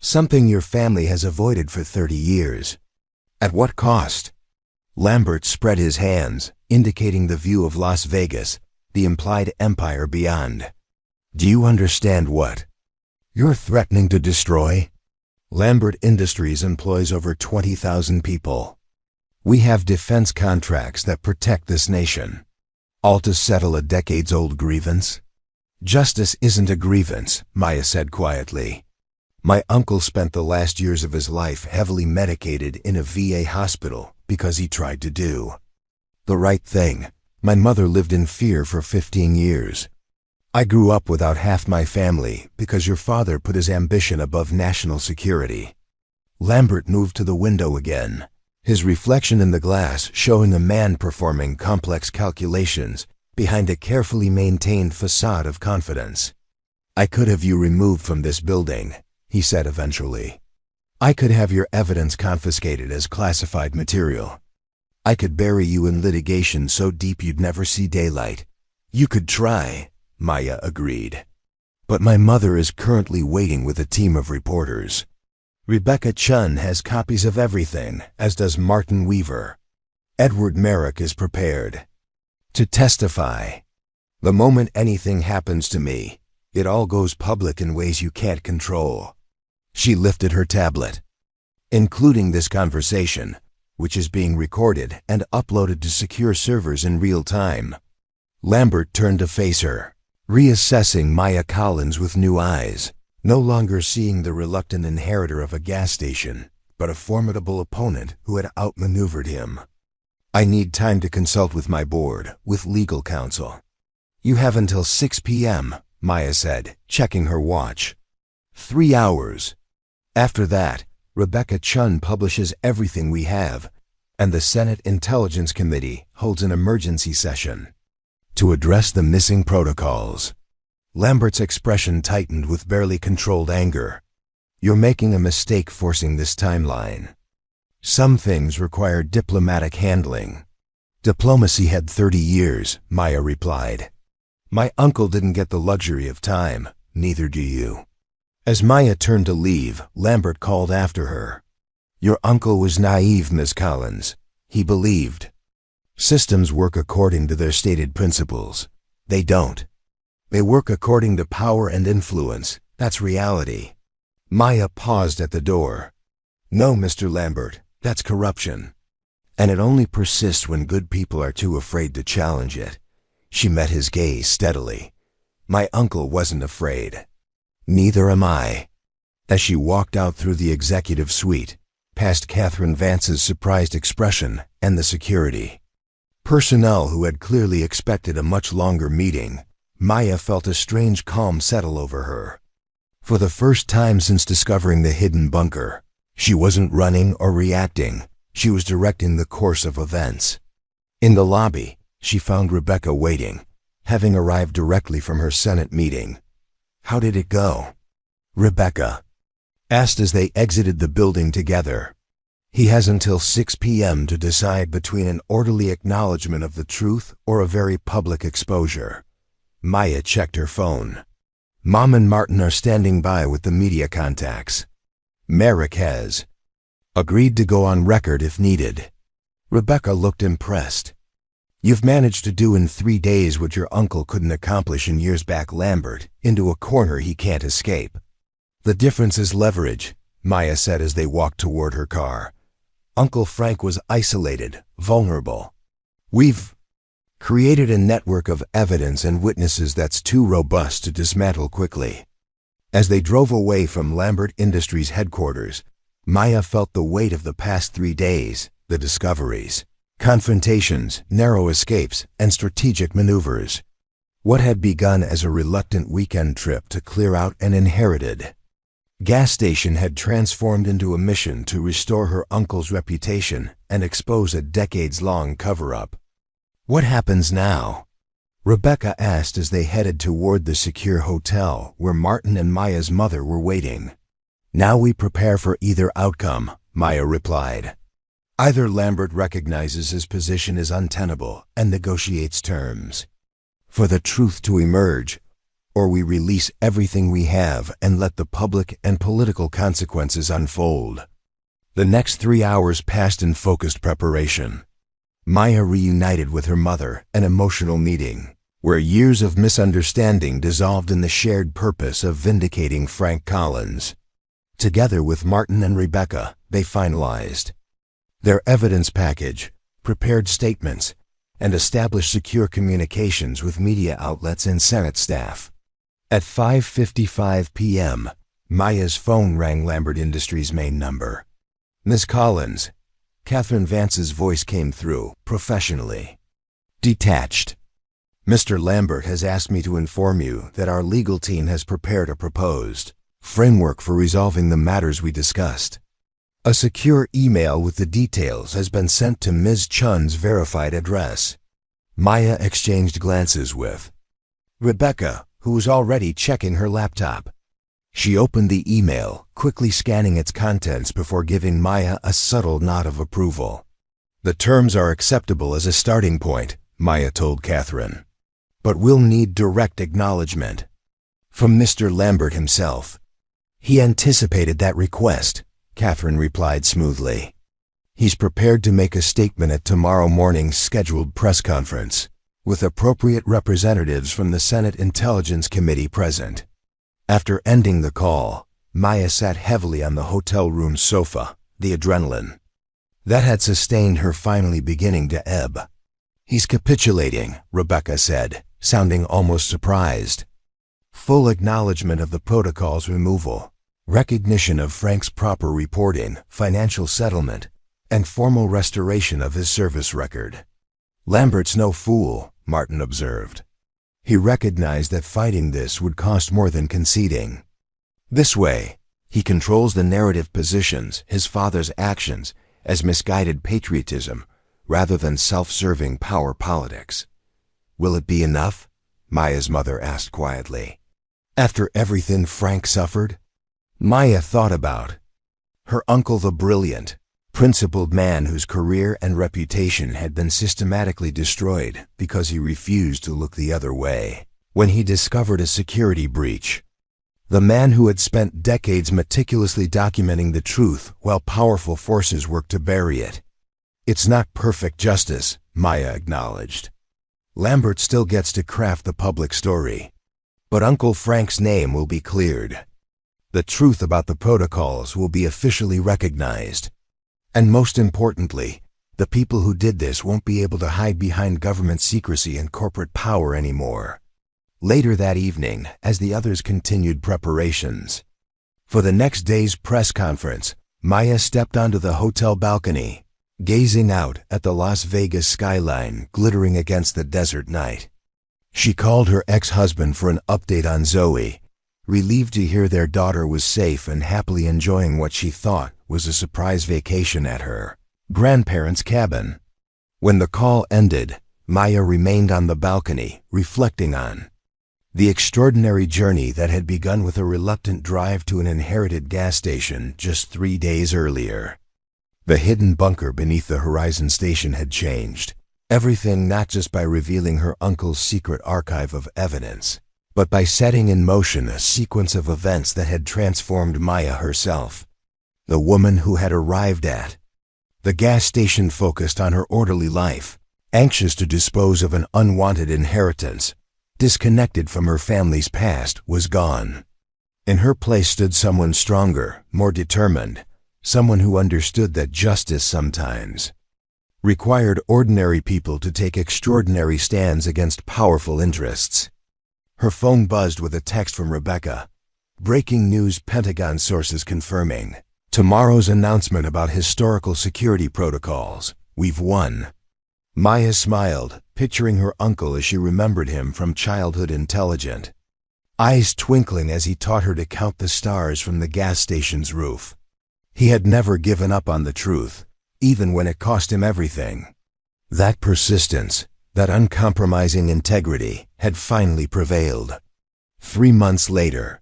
Something your family has avoided for 30 years. At what cost? Lambert spread his hands, indicating the view of Las Vegas, the implied empire beyond. Do you understand what you're threatening to destroy? Lambert Industries employs over 20,000 people. We have defense contracts that protect this nation. All to settle a decades-old grievance? Justice isn't a grievance, Maya said quietly. My uncle spent the last years of his life heavily medicated in a VA hospital because he tried to do the right thing. My mother lived in fear for 15 years. I grew up without half my family because your father put his ambition above national security. Lambert moved to the window again, his reflection in the glass showing a man performing complex calculations behind a carefully maintained facade of confidence. I could have you removed from this building, he said eventually. I could have your evidence confiscated as classified material. I could bury you in litigation so deep you'd never see daylight. You could try, Maya agreed. But my mother is currently waiting with a team of reporters. Rebecca Chun has copies of everything, as does Martin Weaver. Edward Merrick is prepared to testify. The moment anything happens to me, it all goes public in ways you can't control. She lifted her tablet. Including this conversation, which is being recorded and uploaded to secure servers in real time. Lambert turned to face her, reassessing Maya Collins with new eyes, no longer seeing the reluctant inheritor of a gas station, but a formidable opponent who had outmaneuvered him. I need time to consult with my board, with legal counsel. You have until 6 p.m., Maya said, checking her watch. 3 hours. After that, Rebecca Chun publishes everything we have, and the Senate Intelligence Committee holds an emergency session to address the missing protocols. Lambert's expression tightened with barely controlled anger. You're making a mistake forcing this timeline. Some things require diplomatic handling. Diplomacy had 30 years, Maya replied. My uncle didn't get the luxury of time, neither do you. As Maya turned to leave, Lambert called after her. Your uncle was naive, Miss Collins. He believed systems work according to their stated principles. They don't. They work according to power and influence. That's reality. Maya paused at the door. No, Mr. Lambert, that's corruption. And it only persists when good people are too afraid to challenge it. She met his gaze steadily. My uncle wasn't afraid. Neither am I. As she walked out through the executive suite, past Catherine Vance's surprised expression and the security personnel who had clearly expected a much longer meeting, Maya felt a strange calm settle over her. For the first time since discovering the hidden bunker, she wasn't running or reacting. She was directing the course of events. In the lobby, she found Rebecca waiting, having arrived directly from her Senate meeting. How did it go? Rebecca asked as they exited the building together. He has until 6 p.m. to decide between an orderly acknowledgement of the truth or a very public exposure. Maya checked her phone. Mom and Martin are standing by with the media contacts. Merrick has agreed to go on record if needed. Rebecca looked impressed. You've managed to do in 3 days what your uncle couldn't accomplish in years back, Lambert, into a corner he can't escape. The difference is leverage, Maya said as they walked toward her car. Uncle Frank was isolated, vulnerable. We've created a network of evidence and witnesses that's too robust to dismantle quickly. As they drove away from Lambert Industries headquarters, Maya felt the weight of the past 3 days, the discoveries, confrontations, narrow escapes, and strategic maneuvers. What had begun as a reluctant weekend trip to clear out an inherited gas station had transformed into a mission to restore her uncle's reputation and expose a decades-long cover-up. What happens now? Rebecca asked as they headed toward the secure hotel where Martin and Maya's mother were waiting. Now we prepare for either outcome, Maya replied. Either Lambert recognizes his position is untenable and negotiates terms for the truth to emerge, or we release everything we have and let the public and political consequences unfold. The next 3 hours passed in focused preparation. Maya reunited with her mother, an emotional meeting, where years of misunderstanding dissolved in the shared purpose of vindicating Frank Collins. Together with Martin and Rebecca, they finalized their evidence package, prepared statements, and established secure communications with media outlets and Senate staff. At 5:55 p.m., Maya's phone rang Lambert Industries' main number. Miss Collins, Catherine Vance's voice came through, professionally detached. Mr. Lambert has asked me to inform you that our legal team has prepared a proposed framework for resolving the matters we discussed. A secure email with the details has been sent to Ms. Chun's verified address. Maya exchanged glances with Rebecca, who was already checking her laptop. She opened the email, quickly scanning its contents before giving Maya a subtle nod of approval. The terms are acceptable as a starting point, Maya told Catherine. But we'll need direct acknowledgement. From Mr. Lambert himself. He anticipated that request, Catherine replied smoothly. He's prepared to make a statement at tomorrow morning's scheduled press conference, with appropriate representatives from the Senate Intelligence Committee present. After ending the call, Maya sat heavily on the hotel room sofa, the adrenaline that had sustained her finally beginning to ebb. He's capitulating, Rebecca said, sounding almost surprised. Full acknowledgement of the protocol's removal, recognition of Frank's proper reporting, financial settlement, and formal restoration of his service record. Lambert's no fool, Martin observed. He recognized that fighting this would cost more than conceding. This way, he controls the narrative positions his father's actions as misguided patriotism rather than self-serving power politics. Will it be enough? Maya's mother asked quietly. After everything Frank suffered? Maya thought about her uncle, the brilliant, principled man whose career and reputation had been systematically destroyed because he refused to look the other way when he discovered a security breach. The man who had spent decades meticulously documenting the truth while powerful forces worked to bury it. It's not perfect justice, Maya acknowledged. Lambert still gets to craft the public story. But Uncle Frank's name will be cleared. The truth about the protocols will be officially recognized. And most importantly, the people who did this won't be able to hide behind government secrecy and corporate power anymore. Later that evening, as the others continued preparations for the next day's press conference, Maya stepped onto the hotel balcony, gazing out at the Las Vegas skyline glittering against the desert night. She called her ex-husband for an update on Zoe, relieved to hear their daughter was safe and happily enjoying what she thought was a surprise vacation at her grandparents' cabin. When the call ended, Maya remained on the balcony, reflecting on the extraordinary journey that had begun with a reluctant drive to an inherited gas station just 3 days earlier. The hidden bunker beneath the Horizon station had changed everything, not just by revealing her uncle's secret archive of evidence, but by setting in motion a sequence of events that had transformed Maya herself. The woman who had arrived at the gas station focused on her orderly life, anxious to dispose of an unwanted inheritance, disconnected from her family's past, was gone. In her place stood someone stronger, more determined, someone who understood that justice sometimes required ordinary people to take extraordinary stands against powerful interests. Her phone buzzed with a text from Rebecca. Breaking news: Pentagon sources confirming tomorrow's announcement about historical security protocols. We've won. Maya smiled, picturing her uncle as she remembered him from childhood, intelligent, eyes twinkling as he taught her to count the stars from the gas station's roof. He had never given up on the truth, even when it cost him everything. That persistence, that uncompromising integrity, had finally prevailed. 3 months later,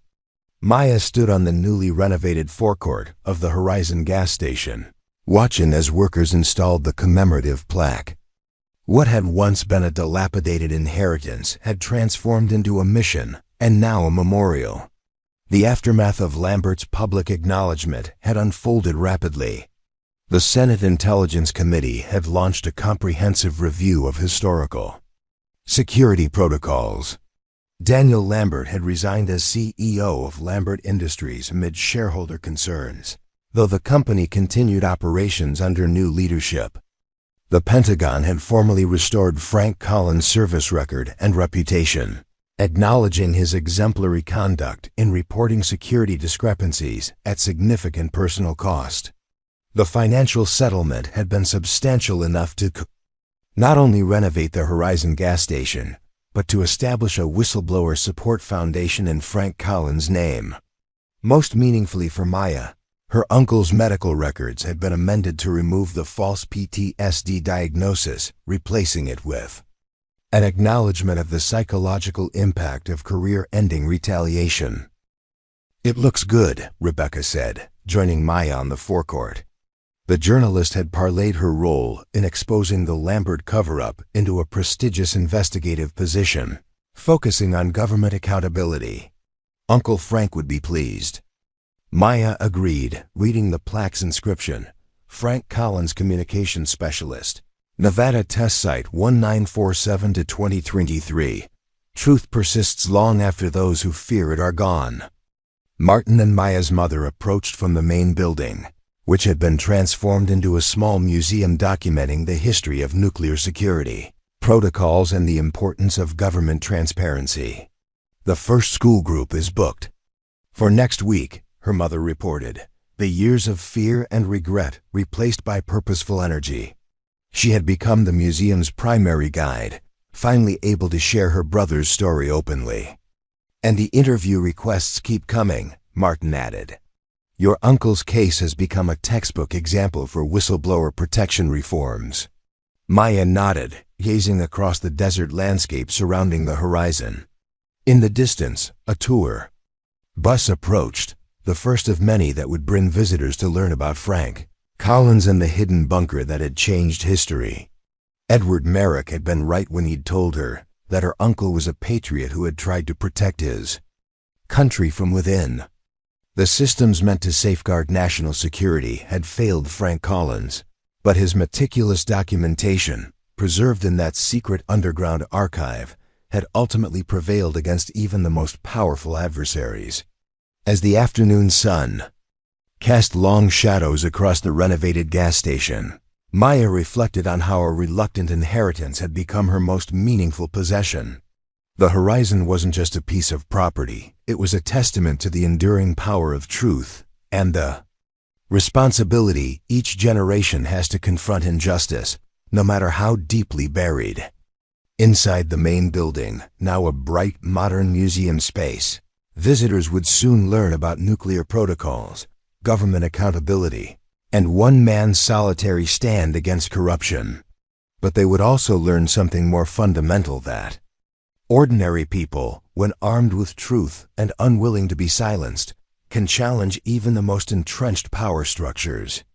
Maya stood on the newly renovated forecourt of the Horizon gas station, watching as workers installed the commemorative plaque. What had once been a dilapidated inheritance had transformed into a mission, and now a memorial. The aftermath of Lambert's public acknowledgement had unfolded rapidly. The Senate Intelligence Committee had launched a comprehensive review of historical security protocols. Daniel Lambert had resigned as CEO of Lambert Industries amid shareholder concerns, though the company continued operations under new leadership. The Pentagon had formally restored Frank Collins' service record and reputation, acknowledging his exemplary conduct in reporting security discrepancies at significant personal cost. The financial settlement had been substantial enough to not only renovate the Horizon gas station, but to establish a whistleblower support foundation in Frank Collins' name. Most meaningfully for Maya, her uncle's medical records had been amended to remove the false PTSD diagnosis, replacing it with an acknowledgement of the psychological impact of career-ending retaliation. "It looks good," Rebecca said, joining Maya on the forecourt. The journalist had parlayed her role in exposing the Lambert cover-up into a prestigious investigative position, focusing on government accountability. Uncle Frank would be pleased. Maya agreed, reading the plaque's inscription: Frank Collins, Communications Specialist. Nevada Test Site 1947-2023. Truth persists long after those who fear it are gone. Martin and Maya's mother approached from the main building, which had been transformed into a small museum documenting the history of nuclear security, protocols, and the importance of government transparency. The first school group is booked for next week, her mother reported, the years of fear and regret replaced by purposeful energy. She had become the museum's primary guide, finally able to share her brother's story openly. And the interview requests keep coming, Martin added. Your uncle's case has become a textbook example for whistleblower protection reforms. Maya nodded, gazing across the desert landscape surrounding the horizon. In the distance, a tour bus approached, the first of many that would bring visitors to learn about Frank Collins and the hidden bunker that had changed history. Edward Merrick had been right when he'd told her that her uncle was a patriot who had tried to protect his country from within. The systems meant to safeguard national security had failed Frank Collins, but his meticulous documentation, preserved in that secret underground archive, had ultimately prevailed against even the most powerful adversaries. As the afternoon sun cast long shadows across the renovated gas station, Maya reflected on how a reluctant inheritance had become her most meaningful possession. The horizon wasn't just a piece of property, it was a testament to the enduring power of truth and the responsibility each generation has to confront injustice, no matter how deeply buried. Inside the main building, now a bright, modern museum space, visitors would soon learn about nuclear protocols, government accountability, and one man's solitary stand against corruption. But they would also learn something more fundamental: that ordinary people, when armed with truth and unwilling to be silenced, can challenge even the most entrenched power structures.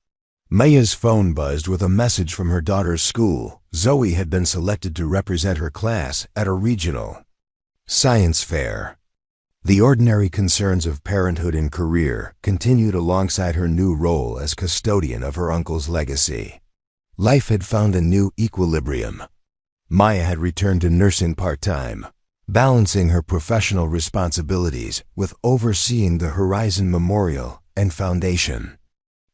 Maya's phone buzzed with a message from her daughter's school. Zoe had been selected to represent her class at a regional science fair. The ordinary concerns of parenthood and career continued alongside her new role as custodian of her uncle's legacy. Life had found a new equilibrium. Maya had returned to nursing part-time, balancing her professional responsibilities with overseeing the Horizon Memorial and Foundation.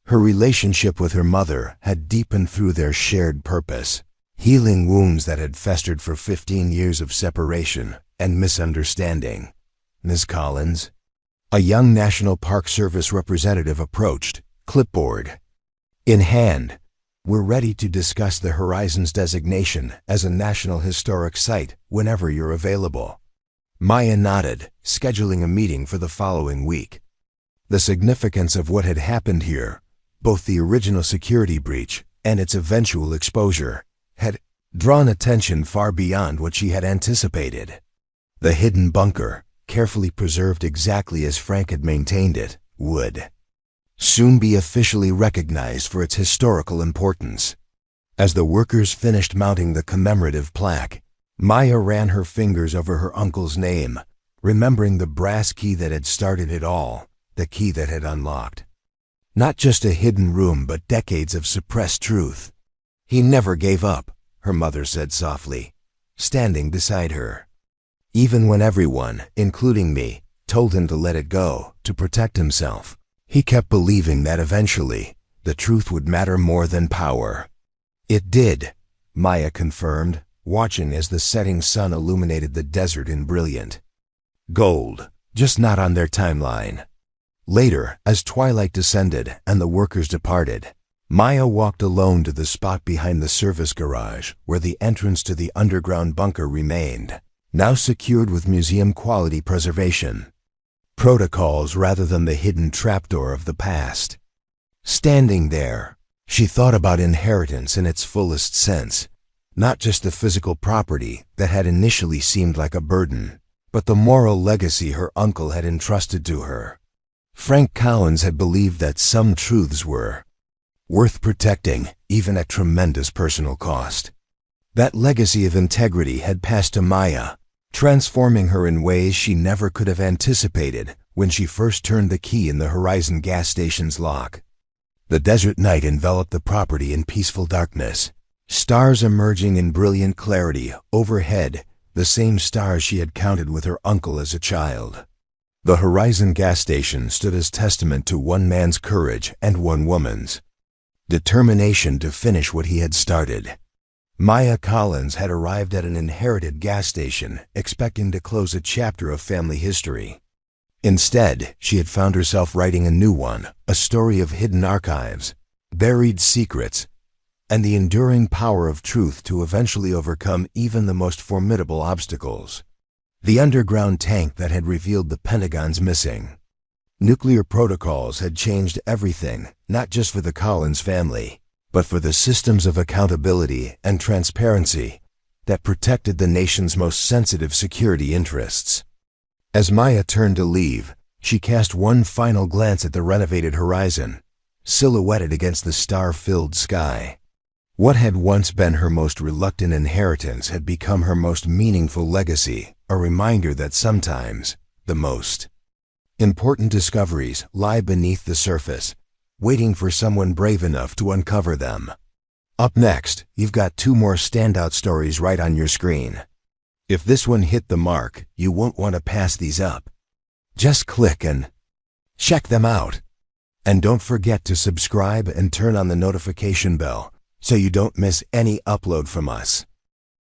Her relationship with her mother had deepened through their shared purpose, healing wounds that had festered for 15 years of separation and misunderstanding. Ms. Collins, a young National Park Service representative approached, clipboard in hand. We're ready to discuss the Horizon's designation as a National Historic Site whenever you're available. Maya nodded, scheduling a meeting for the following week. The significance of what had happened here, both the original security breach and its eventual exposure, had drawn attention far beyond what she had anticipated. The hidden bunker, carefully preserved exactly as Frank had maintained it, would soon be officially recognized for its historical importance. As the workers finished mounting the commemorative plaque, Maya ran her fingers over her uncle's name, remembering the brass key that had started it all, the key that had unlocked not just a hidden room but decades of suppressed truth. He never gave up, her mother said softly, standing beside her. Even when everyone, including me, told him to let it go, to protect himself, he kept believing that eventually the truth would matter more than power. It did, Maya confirmed, watching as the setting sun illuminated the desert in brilliant gold, just not on their timeline. Later, as twilight descended and the workers departed, Maya walked alone to the spot behind the service garage where the entrance to the underground bunker remained, now secured with museum-quality preservation protocols rather than the hidden trapdoor of the past. Standing there, she thought about inheritance in its fullest sense, not just the physical property that had initially seemed like a burden, but the moral legacy her uncle had entrusted to her. Frank Collins had believed that some truths were worth protecting, even at tremendous personal cost. That legacy of integrity had passed to Maya, transforming her in ways she never could have anticipated when she first turned the key in the Horizon gas station's lock. The desert night enveloped the property in peaceful darkness, stars emerging in brilliant clarity overhead, the same stars she had counted with her uncle as a child. The Horizon gas station stood as testament to one man's courage and one woman's determination to finish what he had started. Maya Collins had arrived at an inherited gas station, expecting to close a chapter of family history. Instead, she had found herself writing a new one, a story of hidden archives, buried secrets, and the enduring power of truth to eventually overcome even the most formidable obstacles. The underground tank that had revealed the Pentagon's missing nuclear protocols had changed everything, not just for the Collins family, but for the systems of accountability and transparency that protected the nation's most sensitive security interests. As Maya turned to leave, she cast one final glance at the renovated Horizon, silhouetted against the star-filled sky. What had once been her most reluctant inheritance had become her most meaningful legacy, a reminder that sometimes the most important discoveries lie beneath the surface, waiting for someone brave enough to uncover them. Up next, you've got two more standout stories right on your screen. If this one hit the mark, you won't want to pass these up. Just click and check them out. And don't forget to subscribe and turn on the notification bell so you don't miss any upload from us.